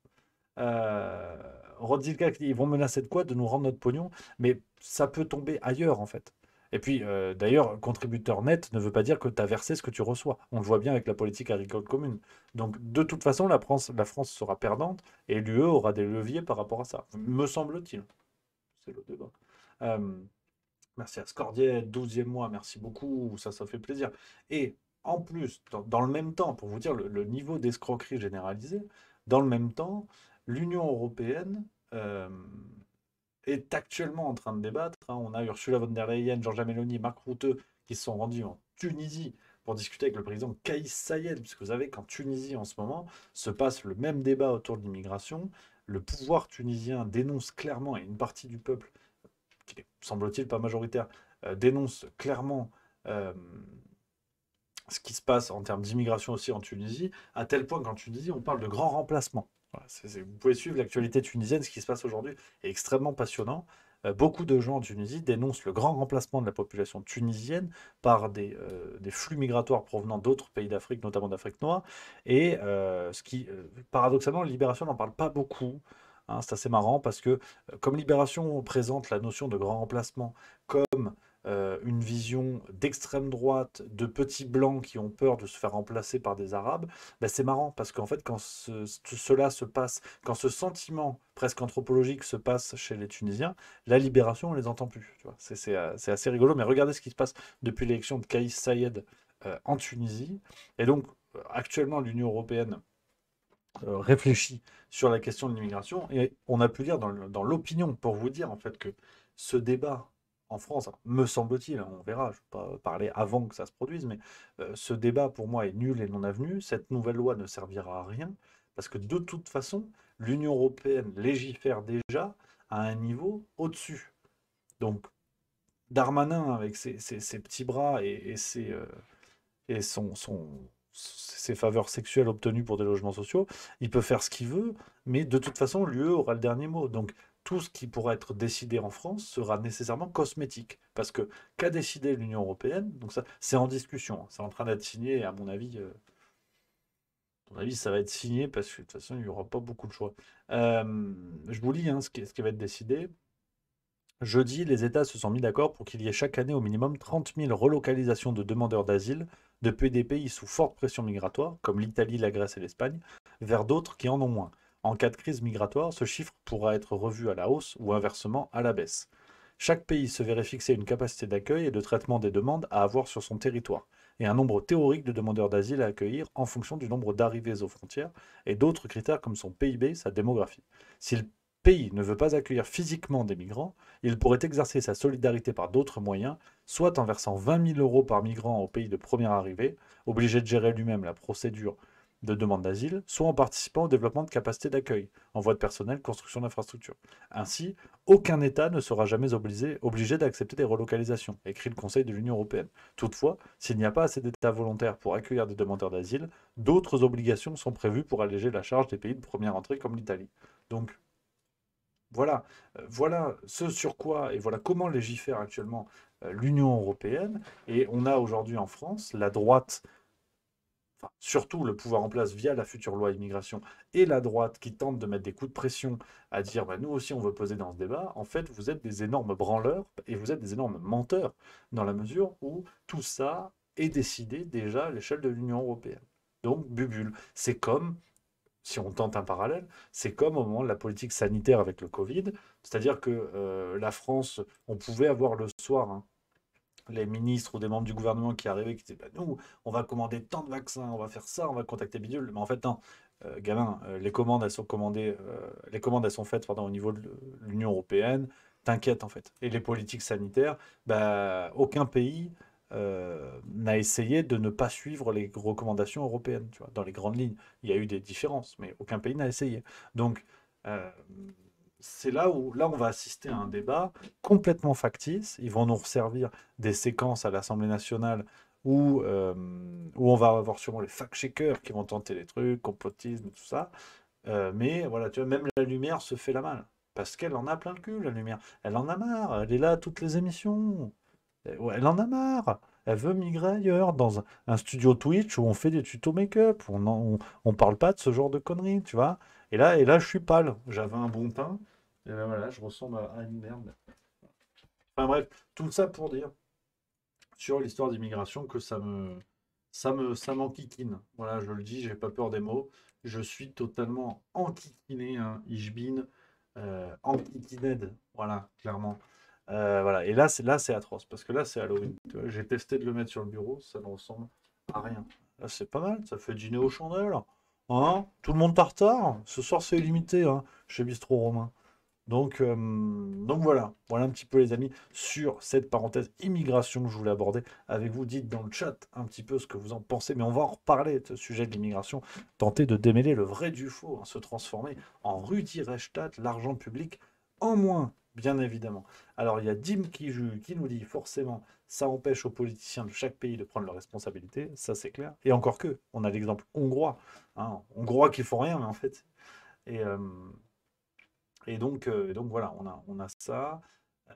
[SPEAKER 2] Rodzilka, ils vont menacer de quoi? De nous rendre notre pognon, mais ça peut tomber ailleurs en fait. Et puis d'ailleurs, contributeur net ne veut pas dire que tu as versé ce que tu reçois. On le voit bien avec la politique agricole commune. Donc de toute façon, la France sera perdante et l'UE aura des leviers par rapport à ça, me semble-t-il. c'est le débat. Merci à Scordier, 12e mois, merci beaucoup, ça fait plaisir. Et en plus, dans le même temps, pour vous dire le niveau d'escroquerie généralisé, dans le même temps, l'Union européenne est actuellement en train de débattre. On a Ursula von der Leyen, Giorgia Meloni, Mark Rutte qui se sont rendus en Tunisie pour discuter avec le président Kais Saied, puisque vous savez qu'en Tunisie en ce moment se passe le même débat autour de l'immigration. Le pouvoir tunisien dénonce clairement, et une partie du peuple, qui n'est semble-t-il pas majoritaire, dénonce clairement ce qui se passe en termes d'immigration aussi en Tunisie, à tel point qu'en Tunisie, on parle de grand remplacement. Voilà, vous pouvez suivre l'actualité tunisienne, ce qui se passe aujourd'hui est extrêmement passionnant. Beaucoup de gens en Tunisie dénoncent le grand remplacement de la population tunisienne par des flux migratoires provenant d'autres pays d'Afrique, notamment d'Afrique noire. Et paradoxalement, Libération n'en parle pas beaucoup. Hein, c'est assez marrant parce que comme Libération présente la notion de grand remplacement comme une vision d'extrême droite, de petits blancs qui ont peur de se faire remplacer par des arabes, ben c'est marrant parce qu'en fait quand cela se passe, quand ce sentiment presque anthropologique se passe chez les Tunisiens, la Libération on les entend plus. Tu vois. C'est assez rigolo, mais regardez ce qui se passe depuis l'élection de Kais Saied en Tunisie. Et donc actuellement l'Union européenne réfléchit sur la question de l'immigration, et on a pu lire dans l'opinion, pour vous dire en fait que ce débat en France, me semble-t-il, on verra, je ne vais pas parler avant que ça se produise, mais ce débat pour moi est nul et non avenu, cette nouvelle loi ne servira à rien, parce que de toute façon, l'Union européenne légifère déjà à un niveau au-dessus. Donc, Darmanin, avec ses petits bras et ses faveurs sexuelles obtenues pour des logements sociaux, il peut faire ce qu'il veut, mais de toute façon, l'UE aura le dernier mot. Donc, tout ce qui pourra être décidé en France sera nécessairement cosmétique. Parce que qu'a décidé l'Union européenne, donc ça, c'est en discussion, c'est en train d'être signé, et à mon avis, ça va être signé parce que de toute façon, il n'y aura pas beaucoup de choix. Je vous lis ce qui va être décidé. Jeudi, les États se sont mis d'accord pour qu'il y ait chaque année au minimum 30 000 relocalisations de demandeurs d'asile depuis des pays sous forte pression migratoire, comme l'Italie, la Grèce et l'Espagne, vers d'autres qui en ont moins. En cas de crise migratoire, ce chiffre pourra être revu à la hausse ou inversement à la baisse. Chaque pays se verrait fixer une capacité d'accueil et de traitement des demandes à avoir sur son territoire, et un nombre théorique de demandeurs d'asile à accueillir en fonction du nombre d'arrivées aux frontières et d'autres critères comme son PIB, sa démographie. Si le pays ne veut pas accueillir physiquement des migrants, il pourrait exercer sa solidarité par d'autres moyens, soit en versant 20 000 € par migrant au pays de première arrivée, obligé de gérer lui-même la procédure de demande d'asile, soit en participant au développement de capacités d'accueil, envoi de personnel, construction d'infrastructures. Ainsi, aucun État ne sera jamais obligé d'accepter des relocalisations, écrit le Conseil de l'Union européenne. Toutefois, s'il n'y a pas assez d'États volontaires pour accueillir des demandeurs d'asile, d'autres obligations sont prévues pour alléger la charge des pays de première entrée comme l'Italie. Donc, voilà ce sur quoi et voilà comment légifère actuellement l'Union européenne. Et on a aujourd'hui en France la droite, enfin, surtout le pouvoir en place via la future loi immigration, et la droite qui tente de mettre des coups de pression à dire nous aussi on veut peser dans ce débat. En fait, vous êtes des énormes branleurs et vous êtes des énormes menteurs dans la mesure où tout ça est décidé déjà à l'échelle de l'Union européenne. Donc, bubule. C'est comme, si on tente un parallèle, c'est comme au moment de la politique sanitaire avec le Covid, c'est-à-dire que la France, on pouvait avoir le soir les ministres ou des membres du gouvernement qui arrivaient, qui disaient nous, on va commander tant de vaccins, on va faire ça, on va contacter bidule. Mais en fait, non, gamin, les commandes, elles sont commandées, les commandes, elles sont faites au niveau de l'Union européenne. T'inquiète, en fait. Et les politiques sanitaires, aucun pays n'a essayé de ne pas suivre les recommandations européennes. Tu vois. Dans les grandes lignes, il y a eu des différences, mais aucun pays n'a essayé. Donc, c'est là où on va assister à un débat complètement factice. Ils vont nous resservir des séquences à l'Assemblée nationale où on va avoir sûrement les fact-checkers qui vont tenter des trucs, complotisme, tout ça. Mais voilà, tu vois, même la lumière se fait la malle. Parce qu'elle en a plein le cul, la lumière. Elle en a marre. Elle est là à toutes les émissions. Elle en a marre. Elle veut migrer ailleurs, dans un studio Twitch où on fait des tutos make-up. On parle pas de ce genre de conneries, tu vois. Et là, je suis pâle. J'avais un bon teint. Et là, voilà, je ressemble à une merde. Enfin bref, tout ça pour dire sur l'histoire d'immigration que ça m'enquiquine. Voilà, je le dis, j'ai pas peur des mots. Je suis totalement enquiquiné, ich bin anti-Kined, voilà, clairement. Voilà. Et là, c'est atroce, parce que là, c'est Halloween. Tu vois, j'ai testé de le mettre sur le bureau, ça ne ressemble à rien. Là, c'est pas mal, ça fait dîner aux chandelles. Hein, tout le monde tartare. Ce soir, c'est illimité, hein, chez Bistrot Romain. Donc voilà, voilà un petit peu les amis sur cette parenthèse immigration que je voulais aborder avec vous. Dites dans le chat un petit peu ce que vous en pensez, mais on va en reparler de ce sujet de l'immigration, tenter de démêler le vrai du faux, hein, se transformer en Rudi Reichstadt, l'argent public en moins, bien évidemment. Alors il y a Dim qui nous dit forcément ça empêche aux politiciens de chaque pays de prendre leurs responsabilités, ça c'est clair. Et encore que, on a l'exemple hongrois, hein, hongrois qui font rien, mais en fait. Et, euh, et donc voilà, on a ça.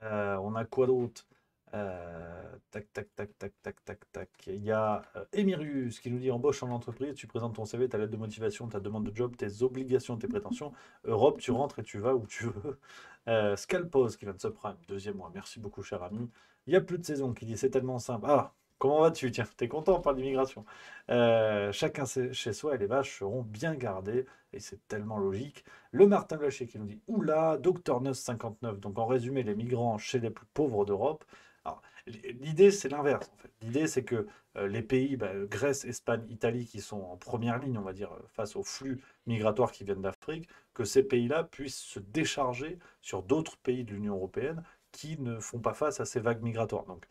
[SPEAKER 2] On a quoi d'autre? Tac, tac, tac, tac, tac, tac, tac. Il y a Emirius qui nous dit embauche en entreprise, tu présentes ton CV, ta lettre de motivation, ta demande de job, tes obligations, tes prétentions. Europe, tu rentres et tu vas où tu veux. Scalpos qui vient de subprime, deuxième mois. Merci beaucoup, cher ami. Il y a plus de saison qui dit c'est tellement simple. Ah, comment vas-tu? Tiens, t'es content, on parle d'immigration. Chacun chez soi et les vaches seront bien gardées et c'est tellement logique. Le Martin Glacher qui nous dit oula, Dr Neus 59. Donc en résumé, les migrants chez les plus pauvres d'Europe. Alors, l'idée, c'est l'inverse, en fait. L'idée, c'est que les pays, Grèce, Espagne, Italie, qui sont en première ligne, on va dire, face aux flux migratoires qui viennent d'Afrique, que ces pays-là puissent se décharger sur d'autres pays de l'Union européenne qui ne font pas face à ces vagues migratoires. Donc,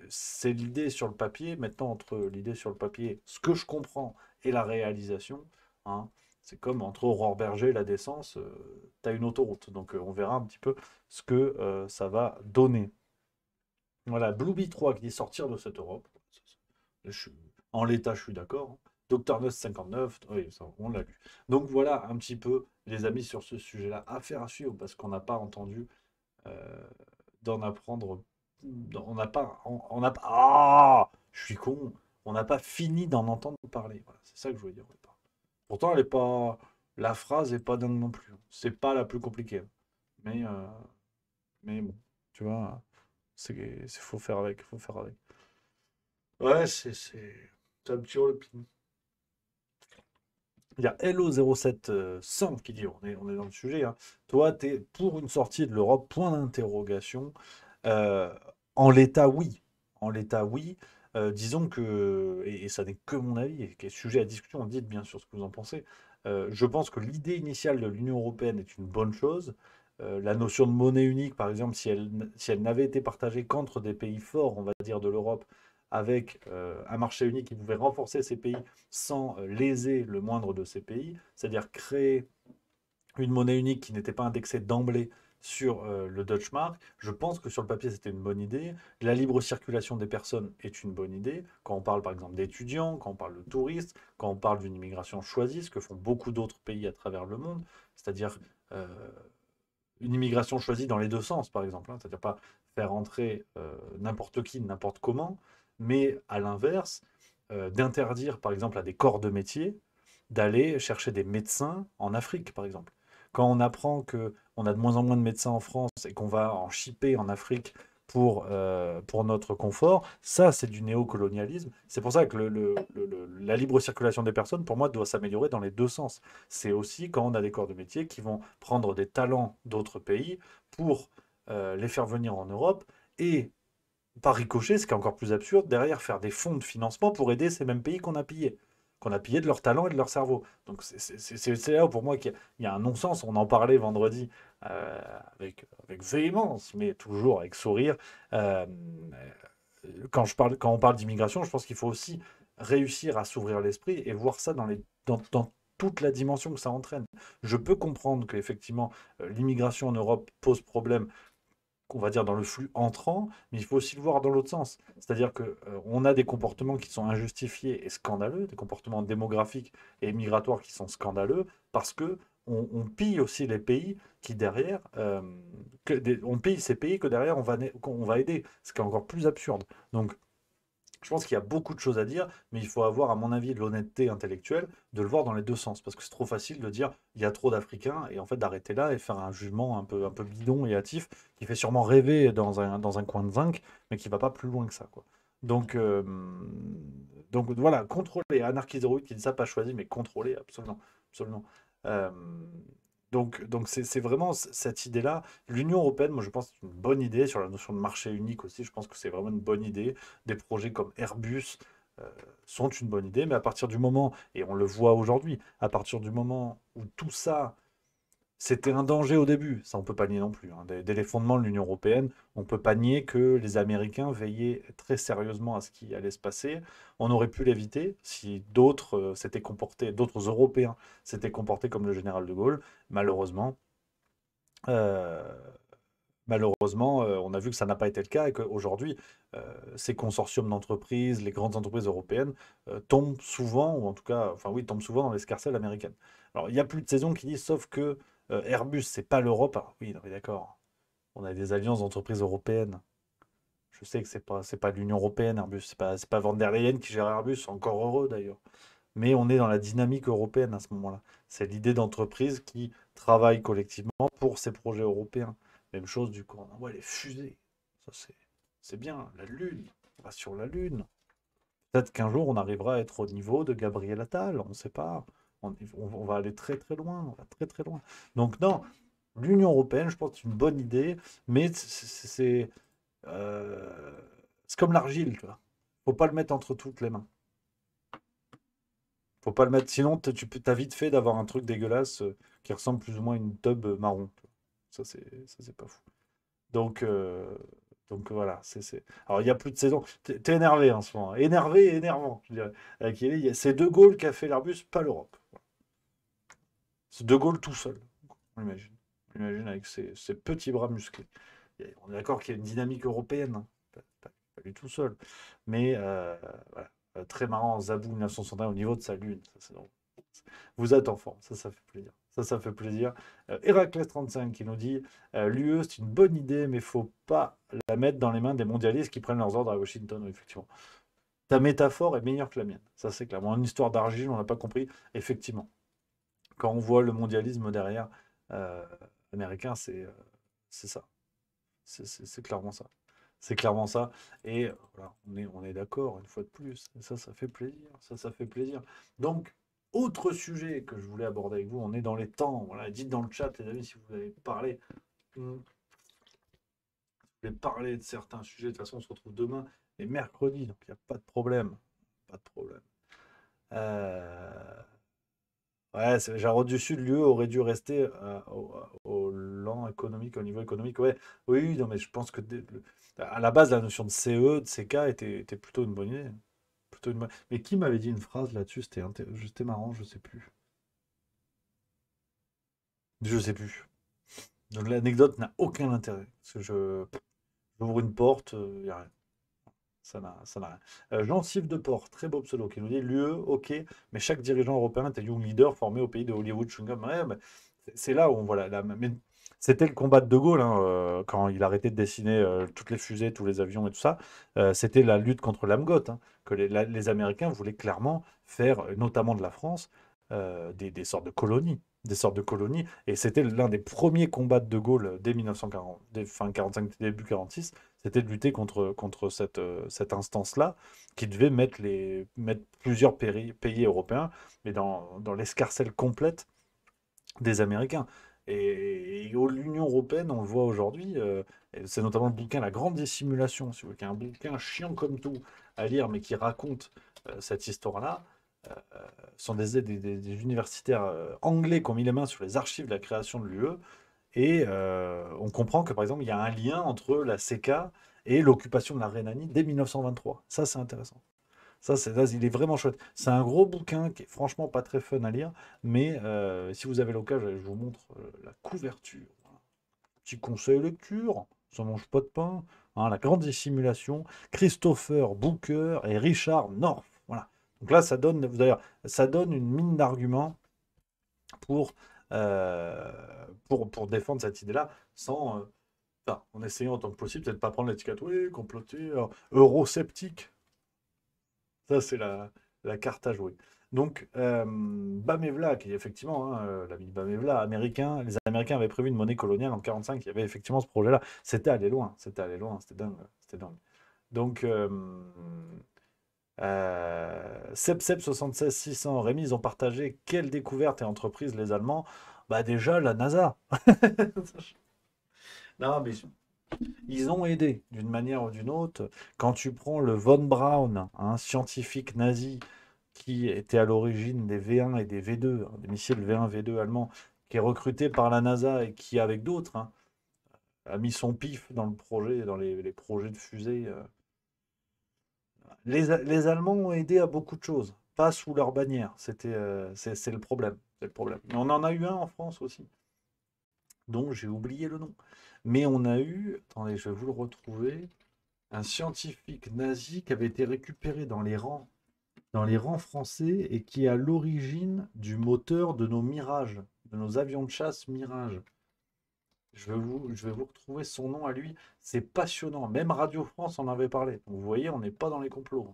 [SPEAKER 2] c'est l'idée sur le papier. Maintenant, entre l'idée sur le papier, ce que je comprends, et la réalisation, hein, c'est comme entre Aurore Berger et la Décence, tu as une autoroute. Donc, on verra un petit peu ce que ça va donner. Voilà, Blueby 3 qui dit sortir de cette Europe. En l'état, je suis d'accord. Hein. Dr Neus 59, oui, ça, on l'a lu. Donc voilà un petit peu, les amis, sur ce sujet-là. Affaire à suivre, parce qu'on n'a pas entendu d'en apprendre. On n'a pas. On n'a pas. Ah, je suis con. On n'a pas fini d'en entendre parler. Voilà, c'est ça que je voulais dire au départ. Pourtant, elle est pas. La phrase n'est pas dingue non plus. C'est pas la plus compliquée. Mais, euh, mais bon, tu vois. Faut faire avec, faut faire avec. Ouais, c'est un petit rolepin. Il y a Hello07 qui dit, on est dans le sujet, hein. Toi, tu es pour une sortie de l'Europe, point d'interrogation. Euh, En l'état, oui. En l'état, oui. Disons que, et ça n'est que mon avis, et qui est sujet à discussion, dites bien sûr ce que vous en pensez. Je pense que l'idée initiale de l'Union européenne est une bonne chose. La notion de monnaie unique, par exemple, si elle n'avait été partagée qu'entre des pays forts, on va dire, de l'Europe, avec un marché unique qui pouvait renforcer ces pays sans léser le moindre de ces pays, c'est-à-dire créer une monnaie unique qui n'était pas indexée d'emblée sur le Deutsche Mark, je pense que sur le papier c'était une bonne idée. La libre circulation des personnes est une bonne idée. Quand on parle par exemple d'étudiants, quand on parle de touristes, quand on parle d'une immigration choisie, ce que font beaucoup d'autres pays à travers le monde, c'est-à-dire euh, une immigration choisie dans les deux sens, par exemple, hein, c'est-à-dire pas faire entrer n'importe qui, n'importe comment, mais à l'inverse, d'interdire, par exemple, à des corps de métier d'aller chercher des médecins en Afrique, par exemple. Quand on apprend qu'on a de moins en moins de médecins en France et qu'on va en shipper en Afrique pour notre confort, ça, c'est du néocolonialisme. C'est pour ça que la libre circulation des personnes, pour moi, doit s'améliorer dans les deux sens. C'est aussi quand on a des corps de métier qui vont prendre des talents d'autres pays pour les faire venir en Europe et, par ricochet, ce qui est encore plus absurde, derrière faire des fonds de financement pour aider ces mêmes pays qu'on a pillé de leur talent et de leur cerveau. Donc c'est là où pour moi qu'il y a un non-sens. On en parlait vendredi avec véhémence, mais toujours avec sourire. Euh, quand on parle d'immigration, je pense qu'il faut aussi réussir à s'ouvrir l'esprit et voir ça dans toute la dimension que ça entraîne. Je peux comprendre qu'effectivement, l'immigration en Europe pose problème, on va dire, dans le flux entrant, mais il faut aussi le voir dans l'autre sens. C'est-à-dire que on a des comportements qui sont injustifiés et scandaleux, des comportements démographiques et migratoires qui sont scandaleux, parce que on pille aussi les pays qui derrière, on pille ces pays que derrière qu'on va aider, ce qui est encore plus absurde. Donc, je pense qu'il y a beaucoup de choses à dire, mais il faut avoir, à mon avis, l'honnêteté intellectuelle de le voir dans les deux sens. Parce que c'est trop facile de dire il y a trop d'Africains et en fait d'arrêter là et faire un jugement un peu bidon et hâtif qui fait sûrement rêver dans un coin de zinc, mais qui va pas plus loin que ça, quoi. Donc, euh, donc voilà, contrôler. Anarchy 08 qui dit ça, pas choisi, mais contrôler, absolument. Absolument. Euh, Donc c'est vraiment cette idée-là. L'Union européenne, moi je pense que c'est une bonne idée sur la notion de marché unique aussi. Je pense que c'est vraiment une bonne idée. Des projets comme Airbus sont une bonne idée, mais à partir du moment, et on le voit aujourd'hui, à partir du moment où tout ça, c'était un danger au début, ça on peut pas nier non plus, hein. Dès les fondements de l'Union européenne, on peut pas nier que les Américains veillaient très sérieusement à ce qui allait se passer. On aurait pu l'éviter si d'autres s'étaient comportés, d'autres Européens s'étaient comportés comme le général de Gaulle. Malheureusement, euh, malheureusement, on a vu que ça n'a pas été le cas et qu'aujourd'hui, ces consortiums d'entreprises, les grandes entreprises européennes, tombent souvent, ou en tout cas, enfin oui, tombent souvent dans l'escarcelle américaine. Alors, il y a plus de saison qui dit, sauf que Airbus, c'est pas l'Europe. Alors, oui, non, mais d'accord, on a des alliances d'entreprises européennes. Je sais que c'est pas l'Union européenne, Airbus, c'est pas Van der Leyen qui gère Airbus, encore heureux d'ailleurs. Mais on est dans la dynamique européenne à ce moment-là. C'est l'idée d'entreprise qui travaille collectivement pour ces projets européens. Même chose du coup, on envoie les fusées. Ça, c'est bien. La Lune. On va sur la Lune. Peut-être qu'un jour, on arrivera à être au niveau de Gabriel Attal. On ne sait pas. On va aller très très loin. On va très très loin. Donc non, l'Union européenne, je pense que c'est une bonne idée. Mais c'est comme l'argile, tu vois. Faut pas le mettre entre toutes les mains. Faut pas le mettre, sinon t'as vite fait d'avoir un truc dégueulasse qui ressemble plus ou moins à une tub marron. Ça, c'est pas fou. Donc, euh, donc voilà. Alors il n'y a plus de saison. T'es énervé en ce moment, hein. Énervé et énervant, je dirais. C'est De Gaulle qui a fait l'Airbus, pas l'Europe. Voilà. C'est De Gaulle tout seul. On imagine. On imagine avec ses petits bras musclés. On est d'accord qu'il y a une dynamique européenne, hein. Pas lui tout seul. Mais voilà. Très marrant, Zabou 1961 au niveau de sa lune. Ça, c'est drôle. Vous êtes en forme, ça fait plaisir. Ça fait plaisir. Héraclès 35 qui nous dit l'UE, c'est une bonne idée, mais il faut pas la mettre dans les mains des mondialistes qui prennent leurs ordres à Washington. Oui, effectivement. Ta métaphore est meilleure que la mienne. Ça, c'est clair. Moi, une histoire d'argile, on n'a pas compris. Effectivement. Quand on voit le mondialisme derrière euh, américain, c'est ça. C'est clairement ça. C'est clairement ça. Et voilà, on est d'accord une fois de plus. Et ça fait plaisir. Ça fait plaisir. Donc, autre sujet que je voulais aborder avec vous, on est dans les temps. Voilà, dites dans le chat, les amis, si vous voulez parler de certains sujets. De toute façon, on se retrouve demain et mercredi, donc il n'y a pas de problème. Pas de problème. Ouais, Jarod du Sud, l'UE aurait dû rester au lent économique, au niveau économique. Ouais, oui, non, mais je pense que à la base, la notion de CE, de CK était plutôt une bonne idée. Mais qui m'avait dit une phrase là-dessus? C'était marrant, je sais plus. Je sais plus. Donc l'anecdote n'a aucun intérêt. Parce que j'ouvre une porte, il n'y a rien. Ça n'a rien. Jean-Yves Deport, très beau pseudo, qui nous dit l'UE, ok, mais chaque dirigeant européen est un young leader formé au pays de Hollywood, Chewing-Gum. Ouais, mais c'est là où on voit mais c'était le combat de De Gaulle, hein, quand il a arrêté de dessiner toutes les fusées, tous les avions et tout ça. C'était la lutte contre l'AMGOT, hein, que les Américains voulaient clairement faire, notamment de la France, des sortes de colonies. Des sortes de colonies. Et c'était l'un des premiers combats de De Gaulle dès 1940, fin 45, début 46. C'était de lutter contre cette instance-là, qui devait mettre plusieurs pays européens, mais dans l'escarcelle complète des Américains. Et l'Union européenne, on le voit aujourd'hui, et c'est notamment le bouquin La Grande Dissimulation, si vous voulez, qui est un bouquin chiant comme tout à lire, mais qui raconte cette histoire-là. Ce sont des universitaires anglais qui ont mis les mains sur les archives de la création de l'UE. Et on comprend que, par exemple, il y a un lien entre la CK et l'occupation de la Rhénanie dès 1923. Ça, c'est intéressant. Là, il est vraiment chouette. C'est un gros bouquin qui est franchement pas très fun à lire, mais si vous avez l'occasion, je vous montre la couverture. Voilà. Petit conseil lecture, ça mange pas de pain. Hein, la grande dissimulation, Christopher Booker et Richard North. Voilà. Donc là, ça donne une mine d'arguments pour, pour défendre cette idée-là, en essayant autant que possible, peut-être pas prendre l'étiquette, oui, comploté, eurosceptique. Ça, c'est la carte à jouer. Donc, Bamevla, qui est effectivement, hein, l'ami Bamevla, américain, les Américains avaient prévu une monnaie coloniale en 1945, il y avait effectivement ce projet-là. C'était aller loin, c'était dingue, c'était dingue. Donc, Sep 76 600, Rémi, ils ont partagé quelle découverte et entreprise les Allemands? Bah déjà, la NASA. Non, mais ils ont aidé d'une manière ou d'une autre. Quand tu prends le von Braun, un scientifique nazi qui était à l'origine des V1 et des V2, des missiles V1, V2 allemands, qui est recruté par la NASA et qui, avec d'autres, a mis son pif dans le projet, dans les projets de fusée. Les Allemands ont aidé à beaucoup de choses, pas sous leur bannière. C'est le problème. C'est le problème. Mais on en a eu un en France aussi, dont j'ai oublié le nom. Mais on a eu, attendez, je vais vous le retrouver, un scientifique nazi qui avait été récupéré dans les rangs français et qui est à l'origine du moteur de nos Mirage, de nos avions de chasse Mirage. Je vais vous retrouver son nom à lui. C'est passionnant. Même Radio France en avait parlé. Donc, vous voyez, on n'est pas dans les complots.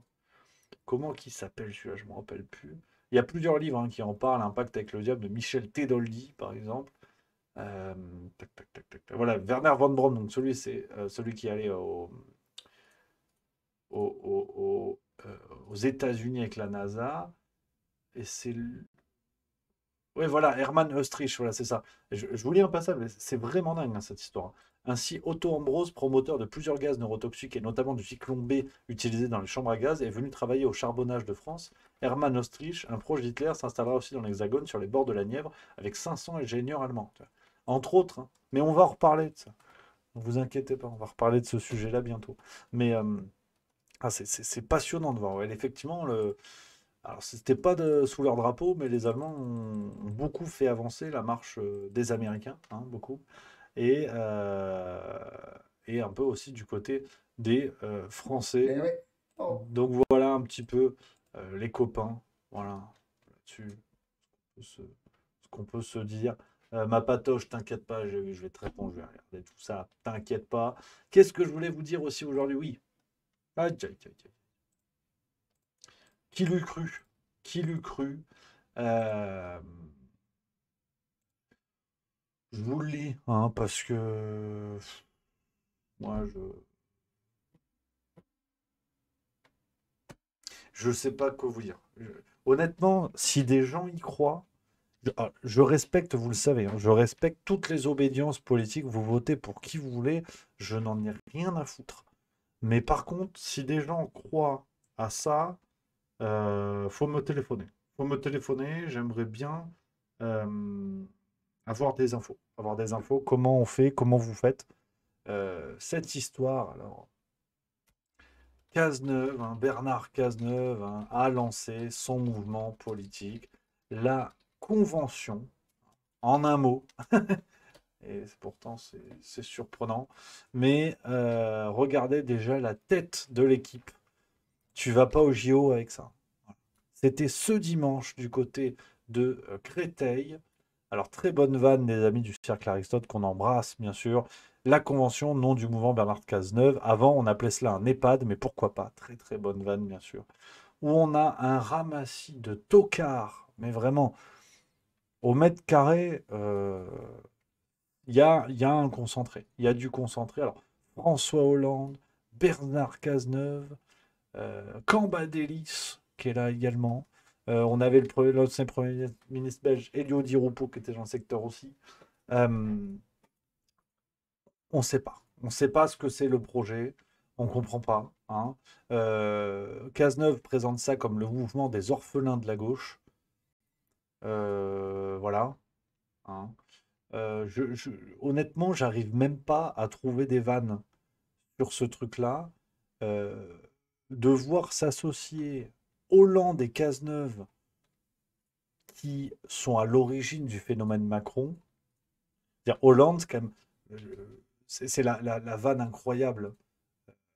[SPEAKER 2] Comment qui s'appelle celui-là? Je ne me rappelle plus. Il y a plusieurs livres qui en parlent. Impact avec le diable de Michel Tedoldi, par exemple. Voilà, Werner von Braun. Donc celui, c'est celui qui allait aux États-Unis avec la NASA. Et c'est... Oui, voilà, Hermann Oestrich, voilà, c'est ça. Je vous lis un passage, c'est vraiment dingue cette histoire. Ainsi, Otto Ambros, promoteur de plusieurs gaz neurotoxiques et notamment du cyclone B utilisé dans les chambres à gaz, est venu travailler au charbonnage de France. Hermann Oestrich, un proche d'Hitler, s'installera aussi dans l'Hexagone sur les bords de la Nièvre avec 500 ingénieurs allemands. Entre autres, mais on va en reparler de ça. Ne vous inquiétez pas, on va reparler de ce sujet-là bientôt. Mais c'est passionnant de voir. Ouais, effectivement, alors, c'était pas sous leur drapeau, mais les Allemands ont beaucoup fait avancer la marche des Américains, beaucoup, et un peu aussi du côté des Français.
[SPEAKER 7] Ouais. Oh.
[SPEAKER 2] Donc voilà un petit peu les copains, voilà, là-dessus, ce qu'on peut se dire. Ma patoche, t'inquiète pas, je vais te répondre, je vais regarder tout ça, t'inquiète pas. Qu'est-ce que je voulais vous dire aussi aujourd'hui? Oui. Qui l'eût cru? Qui l'eût cru? Je vous le lis, parce que moi, je sais pas quoi vous dire. Honnêtement, si des gens y croient, je respecte, vous le savez, je respecte toutes les obédiences politiques. Vous votez pour qui vous voulez, je n'en ai rien à foutre. Mais par contre, si des gens croient à ça, faut me téléphoner. J'aimerais bien avoir des infos. Comment on fait, comment vous faites. Cette histoire, alors, Cazeneuve, Bernard Cazeneuve a lancé son mouvement politique, la Convention, en un mot. Et pourtant, c'est surprenant. Mais regardez déjà la tête de l'équipe. Tu vas pas au JO avec ça. C'était ce dimanche du côté de Créteil. Alors, très bonne vanne des amis du Cercle Aristote qu'on embrasse, bien sûr. La Convention, nom du mouvement Bernard Cazeneuve. Avant, on appelait cela un EHPAD, mais pourquoi pas? Très, très bonne vanne, bien sûr. Où on a un ramassis de tocards, mais vraiment, au mètre carré, il y a un concentré. Il y a du concentré. Alors, François Hollande, Bernard Cazeneuve, Cambadélis, qui est là également. On avait l'ancien Premier ministre belge, Elio Di Rupo, qui était dans le secteur aussi. On ne sait pas. On ne sait pas ce que c'est le projet. On ne comprend pas. Cazeneuve présente ça comme le mouvement des orphelins de la gauche. Voilà. Honnêtement, j'arrive même pas à trouver des vannes sur ce truc-là. De voir s'associer Hollande et Cazeneuve, qui sont à l'origine du phénomène Macron. C'est-à-dire Hollande, quand même, c'est la vanne incroyable.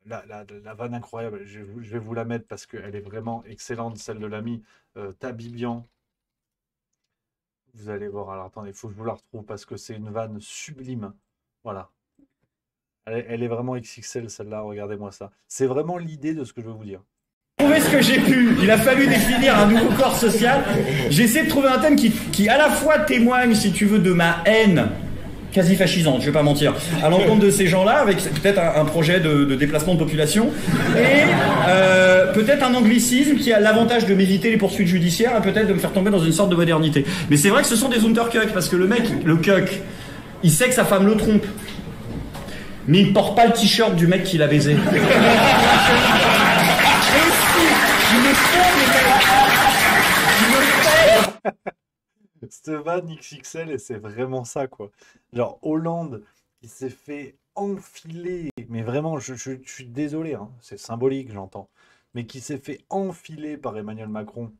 [SPEAKER 2] La vanne incroyable, je vais vous la mettre parce qu'elle est vraiment excellente, celle de l'ami Tabibian. Vous allez voir, alors attendez, il faut que je vous la retrouve parce que c'est une vanne sublime. Voilà. Elle est vraiment XXL celle-là, regardez-moi ça. C'est vraiment l'idée de ce que je veux vous dire.
[SPEAKER 8] Trouver ce que j'ai pu, il a fallu définir un nouveau corps social. J'essaie de trouver un thème qui à la fois témoigne, si tu veux, de ma haine quasi fascisante, je vais pas mentir, à l'encontre de ces gens-là, avec peut-être un projet de déplacement de population, et peut-être un anglicisme qui a l'avantage de m'éviter les poursuites judiciaires et peut-être de me faire tomber dans une sorte de modernité. Mais c'est vrai que ce sont des Untercuck, parce que le mec, le cuck, il sait que sa femme le trompe. Mais il porte pas le t-shirt du mec qui l'a baisé.
[SPEAKER 2] Cette vanne XXL, et c'est vraiment ça, quoi. Genre, Hollande qui s'est fait enfiler, mais vraiment, je suis désolé, hein, c'est symbolique, j'entends, mais qui s'est fait enfiler par Emmanuel Macron,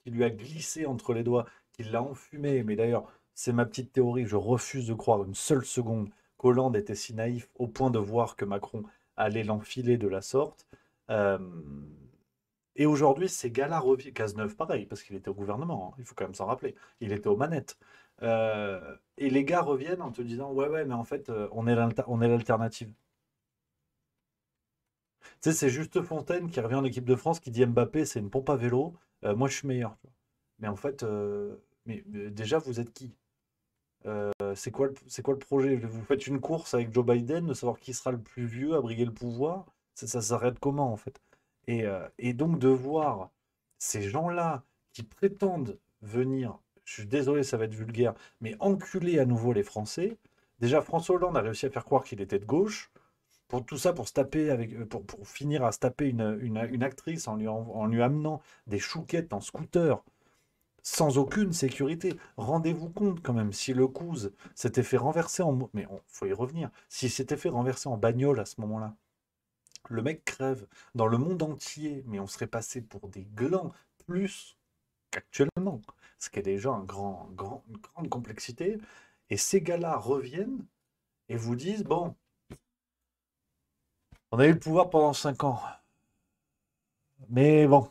[SPEAKER 2] qui lui a glissé entre les doigts, qui l'a enfumé. Mais d'ailleurs, c'est ma petite théorie, je refuse de croire une seule seconde qu'Hollande était si naïf au point de voir que Macron allait l'enfiler de la sorte. Euh, Et aujourd'hui, ces gars-là reviennent. Cazeneuve, pareil, parce qu'il était au gouvernement, hein, il faut quand même s'en rappeler. Il était aux manettes. Et les gars reviennent en te disant ouais, ouais, mais en fait, on est l'alternative. Tu sais, c'est juste Fontaine qui revient en équipe de France qui dit Mbappé, c'est une pompe à vélo. Moi, je suis meilleur. Tu vois. Mais en fait, mais déjà, vous êtes qui? C'est quoi le projet? Vous faites une course avec Joe Biden de savoir qui sera le plus vieux à briguer le pouvoir? Ça s'arrête comment, en fait? Et donc de voir ces gens-là qui prétendent venir, je suis désolé, ça va être vulgaire, mais enculer à nouveau les Français. Déjà, François Hollande a réussi à faire croire qu'il était de gauche. Pour tout ça, pour se taper avec, pour finir à se taper une actrice en lui amenant des chouquettes en scooter sans aucune sécurité. Rendez-vous compte quand même, si le Couze s'était fait renverser mais faut y revenir, s'il s'était fait renverser en bagnole à ce moment-là, le mec crève dans le monde entier, mais on serait passé pour des glands plus qu'actuellement, ce qui est déjà une grande complexité. Et ces gars-là reviennent et vous disent, bon, on a eu le pouvoir pendant 5 ans, mais bon,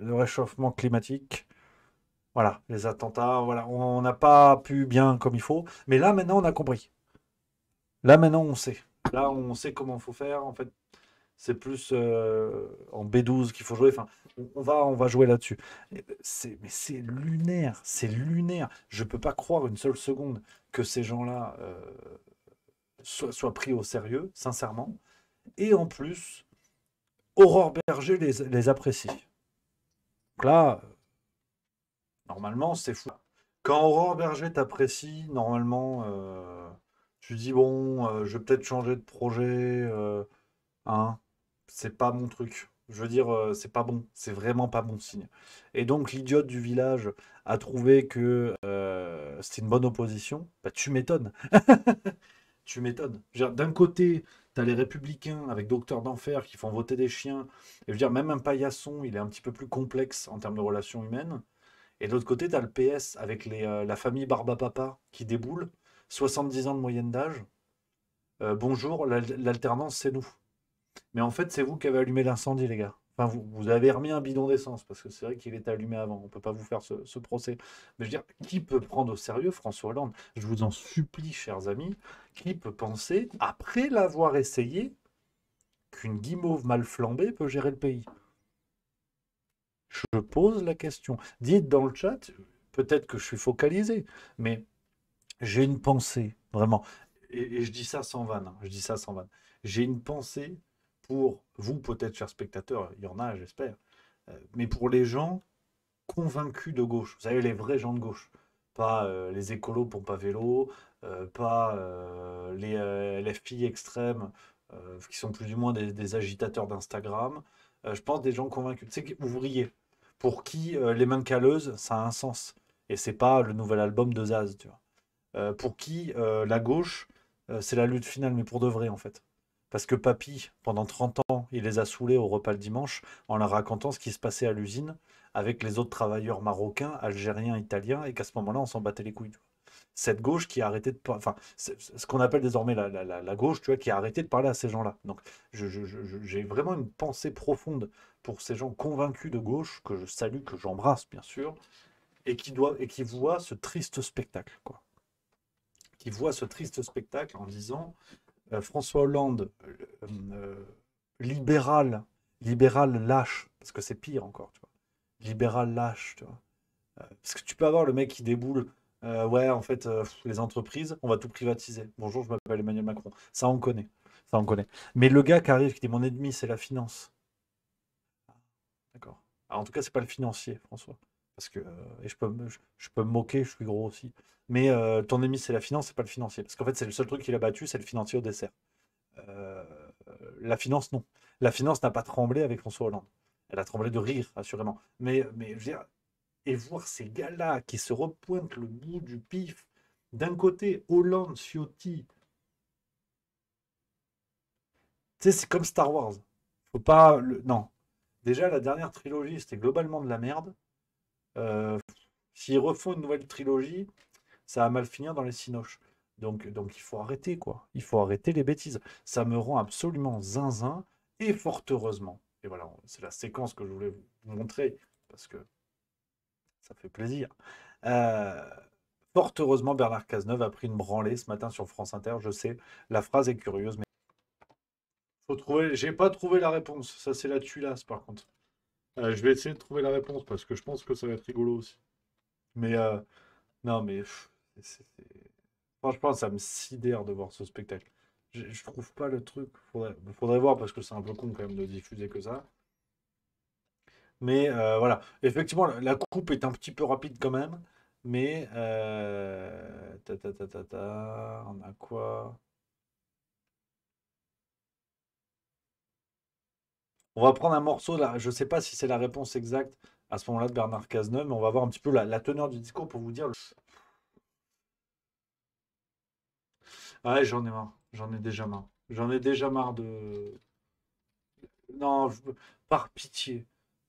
[SPEAKER 2] le réchauffement climatique, voilà, les attentats, voilà, on n'a pas pu bien comme il faut, mais là maintenant on a compris. Là maintenant on sait. Là on sait comment il faut faire, en fait. C'est plus en B12 qu'il faut jouer. Enfin, on va jouer là-dessus. Mais c'est lunaire, c'est lunaire. Je ne peux pas croire une seule seconde que ces gens-là soient pris au sérieux, sincèrement. Et en plus, Aurore Berger les apprécie. Donc là, normalement, c'est fou. Quand Aurore Berger t'apprécie, normalement, tu dis, bon, je vais peut-être changer de projet. Hein, c'est pas mon truc. Je veux dire, c'est pas bon. C'est vraiment pas bon signe. Et donc, l'idiote du village a trouvé que c'était une bonne opposition. Bah, tu m'étonnes. Tu m'étonnes. Je veux dire, d'un côté, tu as les Républicains avec Docteur d'Enfer qui font voter des chiens. Et je veux dire, même un paillasson, il est un petit peu plus complexe en termes de relations humaines. Et de l'autre côté, tu as le PS avec la famille Barbapapa qui déboule. 70 ans de moyenne d'âge. Bonjour, l'alternance, c'est nous. Mais en fait, c'est vous qui avez allumé l'incendie, les gars. Enfin, vous avez remis un bidon d'essence, parce que c'est vrai qu'il était allumé avant. On ne peut pas vous faire ce procès. Mais je veux dire, qui peut prendre au sérieux François Hollande? Je vous en supplie, chers amis, qui peut penser, après l'avoir essayé, qu'une guimauve mal flambée peut gérer le pays? Je pose la question. Dites dans le chat, peut-être que je suis focalisé, mais j'ai une pensée, vraiment. Et je dis ça sans vanne. Je dis ça sans vanne. J'ai une pensée pour vous, peut-être, chers spectateurs, il y en a, j'espère, mais pour les gens convaincus de gauche. Vous savez, les vrais gens de gauche. Pas les écolos pompe à vélo, pas les LFI extrêmes, qui sont plus ou moins des agitateurs d'Instagram. Je pense des gens convaincus. Tu sais, ouvriers, pour qui les mains calleuses, ça a un sens. Et c'est pas le nouvel album de Zaz, tu vois. Pour qui la gauche, c'est la lutte finale, mais pour de vrai, en fait. Parce que Papy, pendant 30 ans, il les a saoulés au repas le dimanche en leur racontant ce qui se passait à l'usine avec les autres travailleurs marocains, algériens, italiens, et qu'à ce moment-là, on s'en battait les couilles. Cette gauche qui a arrêté de... Enfin, c'est ce qu'on appelle désormais la gauche, tu vois, qui a arrêté de parler à ces gens-là. Donc, j'ai vraiment une pensée profonde pour ces gens convaincus de gauche, que je salue, que j'embrasse, bien sûr, et qui voient ce triste spectacle, quoi. Qui voient ce triste spectacle en disant... François Hollande, libéral lâche, parce que c'est pire encore, tu vois. Libéral lâche, tu vois. Parce que tu peux avoir le mec qui déboule, ouais, en fait, les entreprises, on va tout privatiser. Bonjour, je m'appelle Emmanuel Macron. Ça, on connaît. Ça, on connaît. Mais le gars qui arrive, qui dit mon ennemi, c'est la finance. D'accord. Alors, en tout cas, c'est pas le financier, François. Parce que, et je peux me moquer, je suis gros aussi. Mais ton ennemi, c'est la finance, c'est pas le financier. Parce qu'en fait, c'est le seul truc qu'il a battu, c'est le financier au dessert. Euh, la finance, non. La finance n'a pas tremblé avec François Hollande. Elle a tremblé de rire, assurément. Mais je veux dire, et voir ces gars-là qui se repointent le bout du pif. D'un côté, Hollande, Ciotti. Tu sais, c'est comme Star Wars. Faut pas. Non. Déjà, la dernière trilogie, c'était globalement de la merde. Euh, S'ils refont une nouvelle trilogie, ça va mal finir dans les cinoches. Donc il faut arrêter, quoi. Il faut arrêter les bêtises. Ça me rend absolument zinzin, et fort heureusement. Et voilà, c'est la séquence que je voulais vous montrer, parce que ça fait plaisir. Euh, Fort heureusement, Bernard Cazeneuve a pris une branlée ce matin sur France Inter. Je sais, la phrase est curieuse, mais faut trouver. J'ai pas trouvé la réponse. Ça, c'est la tulasse, par contre. Je vais essayer de trouver la réponse parce que je pense que ça va être rigolo aussi. Mais non, mais franchement, ça me sidère de voir ce spectacle. Je trouve pas le truc. Faudrait voir parce que c'est un peu con quand même de diffuser que ça. Mais voilà. Effectivement, la coupe est un petit peu rapide quand même. Mais on a quoi? On va prendre un morceau là. Je sais pas si c'est la réponse exacte à ce moment-là de Bernard Cazeneuve, mais on va voir un petit peu la teneur du discours pour vous dire. Ouais, j'en ai marre. J'en ai déjà marre. J'en ai déjà marre de. Non, par pitié.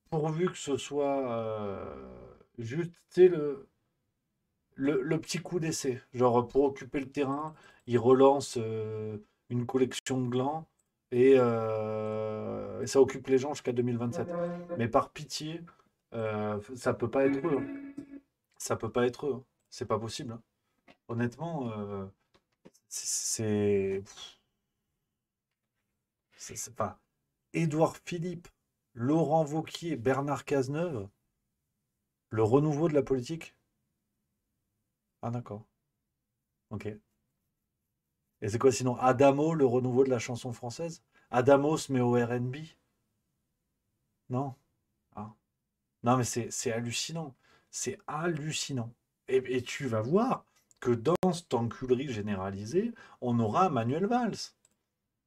[SPEAKER 2] Pourvu que ce soit juste, tu sais, le petit coup d'essai. Genre, pour occuper le terrain, il relance une collection de glands et ça occupe les gens jusqu'à 2027. Mais par pitié, ça peut pas être eux, hein. Ça peut pas être eux, hein. C'est pas possible, hein. Honnêtement, c'est. Enfin, Édouard Philippe, Laurent Wauquiez, Bernard Cazeneuve, le renouveau de la politique. Ah, d'accord. Ok. Et c'est quoi sinon? Adamo, le renouveau de la chanson française? Adamo se met au R&B? Non? Ah. Non, mais c'est hallucinant. C'est hallucinant. Et tu vas voir que dans cette enculerie généralisée, on aura un Manuel Valls.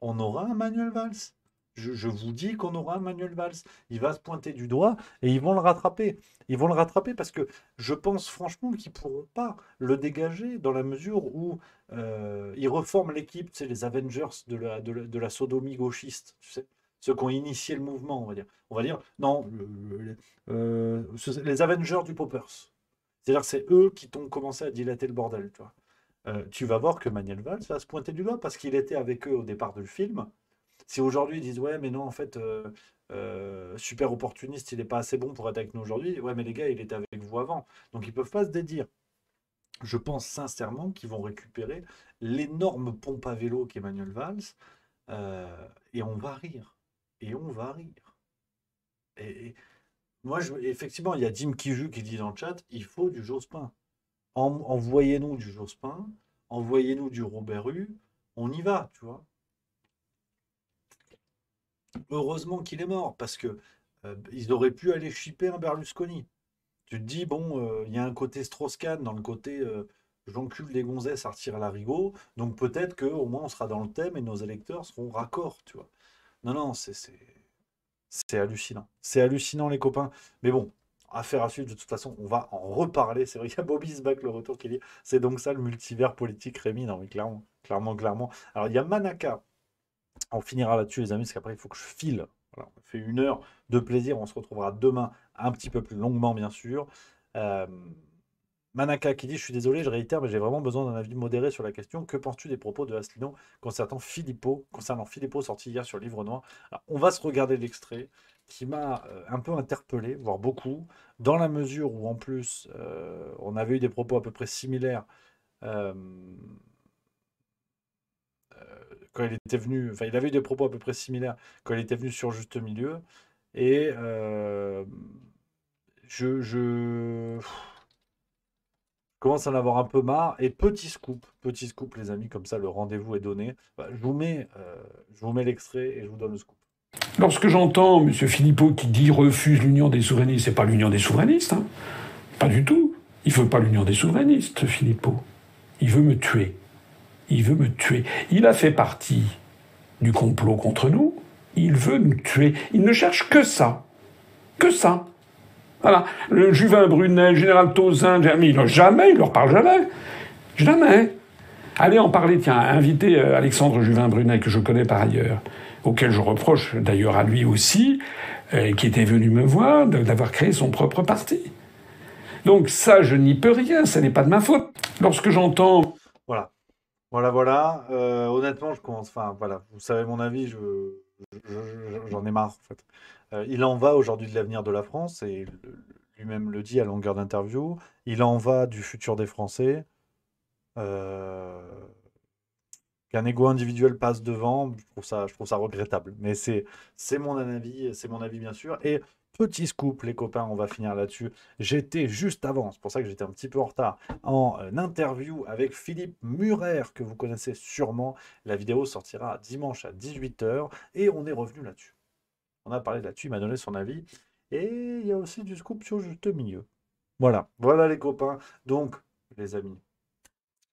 [SPEAKER 2] On aura un Manuel Valls. Je vous dis qu'on aura un Manuel Valls. Il va se pointer du doigt et ils vont le rattraper. Ils vont le rattraper parce que je pense franchement qu'ils ne pourront pas le dégager dans la mesure où ils reforment l'équipe, c'est les Avengers de la sodomie gauchiste, tu sais, ceux qui ont initié le mouvement, on va dire. On va dire, non, les Avengers du Poppers. C'est-à-dire que c'est eux qui t'ont commencé à dilater le bordel, tu vois. Tu vas voir que Manuel Valls va se pointer du doigt parce qu'il était avec eux au départ du film. Si aujourd'hui ils disent ouais mais non en fait super opportuniste il n'est pas assez bon pour être avec nous aujourd'hui, ouais mais les gars il était avec vous avant. Donc ils peuvent pas se dédire. Je pense sincèrement qu'ils vont récupérer l'énorme pompe à vélo qu'Emmanuel Valls et on va rire. Et on va rire. Et moi effectivement il y a Jim Kiju qui dit dans le chat il faut du Jospin. Envoyez-nous du Jospin, envoyez-nous du Robert Hue, on y va, tu vois. Heureusement qu'il est mort, parce que ils auraient pu aller shipper un Berlusconi. Tu te dis, bon, il y a un côté Strauss-Kahn dans le côté j'encule des gonzesses à retirer la rigot, donc peut-être qu'au moins on sera dans le thème et nos électeurs seront raccords, tu vois. Non, non, c'est hallucinant. C'est hallucinant, les copains. Mais bon, affaire à suivre, de toute façon, on va en reparler. C'est vrai qu'il y a Bobby Sback, le retour qui dit, c'est donc ça le multivers politique, Rémi. Non, mais clairement, clairement, clairement. Alors, il y a Manaka. On finira là-dessus, les amis, parce qu'après, il faut que je file. Voilà, on fait 1 heure de plaisir. On se retrouvera demain, un petit peu plus longuement, bien sûr. Euh, Manaka qui dit: Je suis désolé, je réitère, mais j'ai vraiment besoin d'un avis modéré sur la question. Que penses-tu des propos de Asselineau concernant Philippot sorti hier sur le Livre Noir? Alors, on va se regarder l'extrait qui m'a un peu interpellé, voire beaucoup, dans la mesure où, en plus, on avait eu des propos à peu près similaires. euh, Quand il était venu, enfin, il avait eu des propos à peu près similaires quand il était venu sur Juste Milieu. Et je commence à en avoir un peu marre. Et petit scoop, les amis, comme ça, le rendez-vous est donné. Bah, je vous mets l'extrait et je vous donne le scoop.
[SPEAKER 7] Lorsque j'entends M. Philippot qui dit refuse l'union des souverainistes, c'est pas l'union des souverainistes, hein. Pas du tout. Il veut pas l'union des souverainistes, Philippot. Il veut me tuer. Il veut me tuer. Il a fait partie du complot contre nous. Il veut nous tuer. Il ne cherche que ça. Que ça. Voilà. Le Juvin Brunet, le général Tauzin, jamais, il leur parle jamais. Jamais. Allez en parler, tiens, invitez Alexandre Juvin Brunet, que je connais par ailleurs, auquel je reproche d'ailleurs à lui aussi, qui était venu me voir, d'avoir créé son propre parti. Donc ça, je n'y peux rien, ça n'est pas de ma faute. Lorsque j'entends...
[SPEAKER 2] Voilà. Honnêtement, je commence... Enfin, voilà, vous savez mon avis, j'en ai marre, en fait. Il en va aujourd'hui de l'avenir de la France, et lui-même le dit à longueur d'interview. Il en va du futur des Français. Qu'un ego individuel passe devant, je trouve ça regrettable. Mais c'est mon avis bien sûr. Et petit scoop, les copains, on va finir là-dessus. J'étais juste avant, c'est pour ça que j'étais un petit peu en retard, en interview avec Philippe Murer, que vous connaissez sûrement. La vidéo sortira dimanche à 18h et on est revenu là-dessus. On a parlé là-dessus, il m'a donné son avis. Et il y a aussi du scoop sur Juste Milieu. Voilà les copains. Donc, les amis,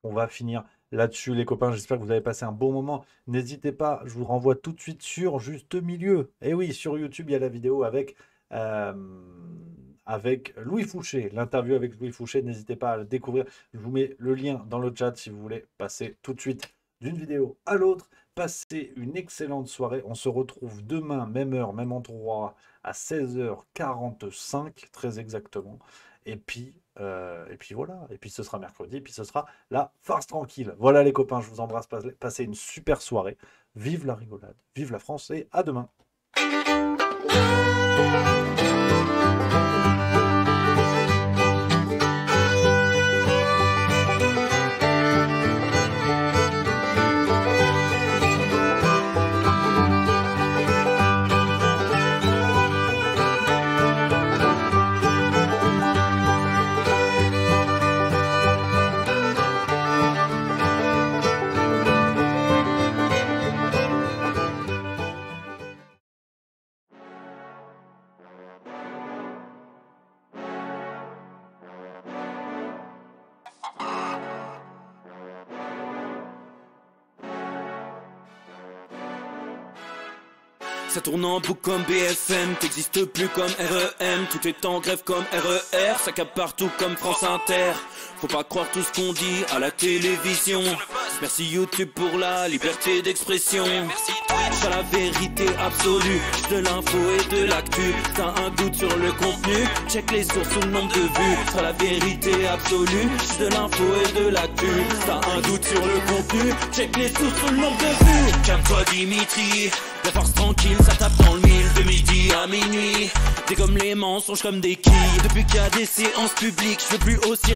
[SPEAKER 2] on va finir là-dessus, les copains. J'espère que vous avez passé un bon moment. N'hésitez pas, je vous renvoie tout de suite sur Juste Milieu. Et oui, sur YouTube, il y a la vidéo avec Louis Fouché. L'interview avec Louis Fouché, n'hésitez pas à le découvrir. Je vous mets le lien dans le chat si vous voulez passer tout de suite d'une vidéo à l'autre. Passez une excellente soirée. On se retrouve demain, même heure, même endroit, à 16h45, très exactement. Et puis voilà. Et puis ce sera mercredi. Et puis ce sera la farce tranquille. Voilà les copains, je vous embrasse. Passez une super soirée. Vive la rigolade. Vive la France et à demain.
[SPEAKER 1] Ça tourne en boucle comme BFM, t'existes plus comme REM, tout est en grève comme RER, ça capte partout comme France Inter. Faut pas croire tout ce qu'on dit à la télévision. Merci YouTube pour la liberté d'expression. Pas la vérité absolue, de l'info et de l'actu. T'as un doute sur le contenu, check les sources ou le nombre de vues. Pas la vérité absolue, de l'info et de l'actu. T'as un doute sur le contenu, check les sources ou le nombre de vues. Calme-toi Dimitri, la force tranquille, ça tape dans le mille. De midi à minuit, t'es comme les mensonges comme des quilles. Depuis qu'il y a des séances publiques, je veux plus aussi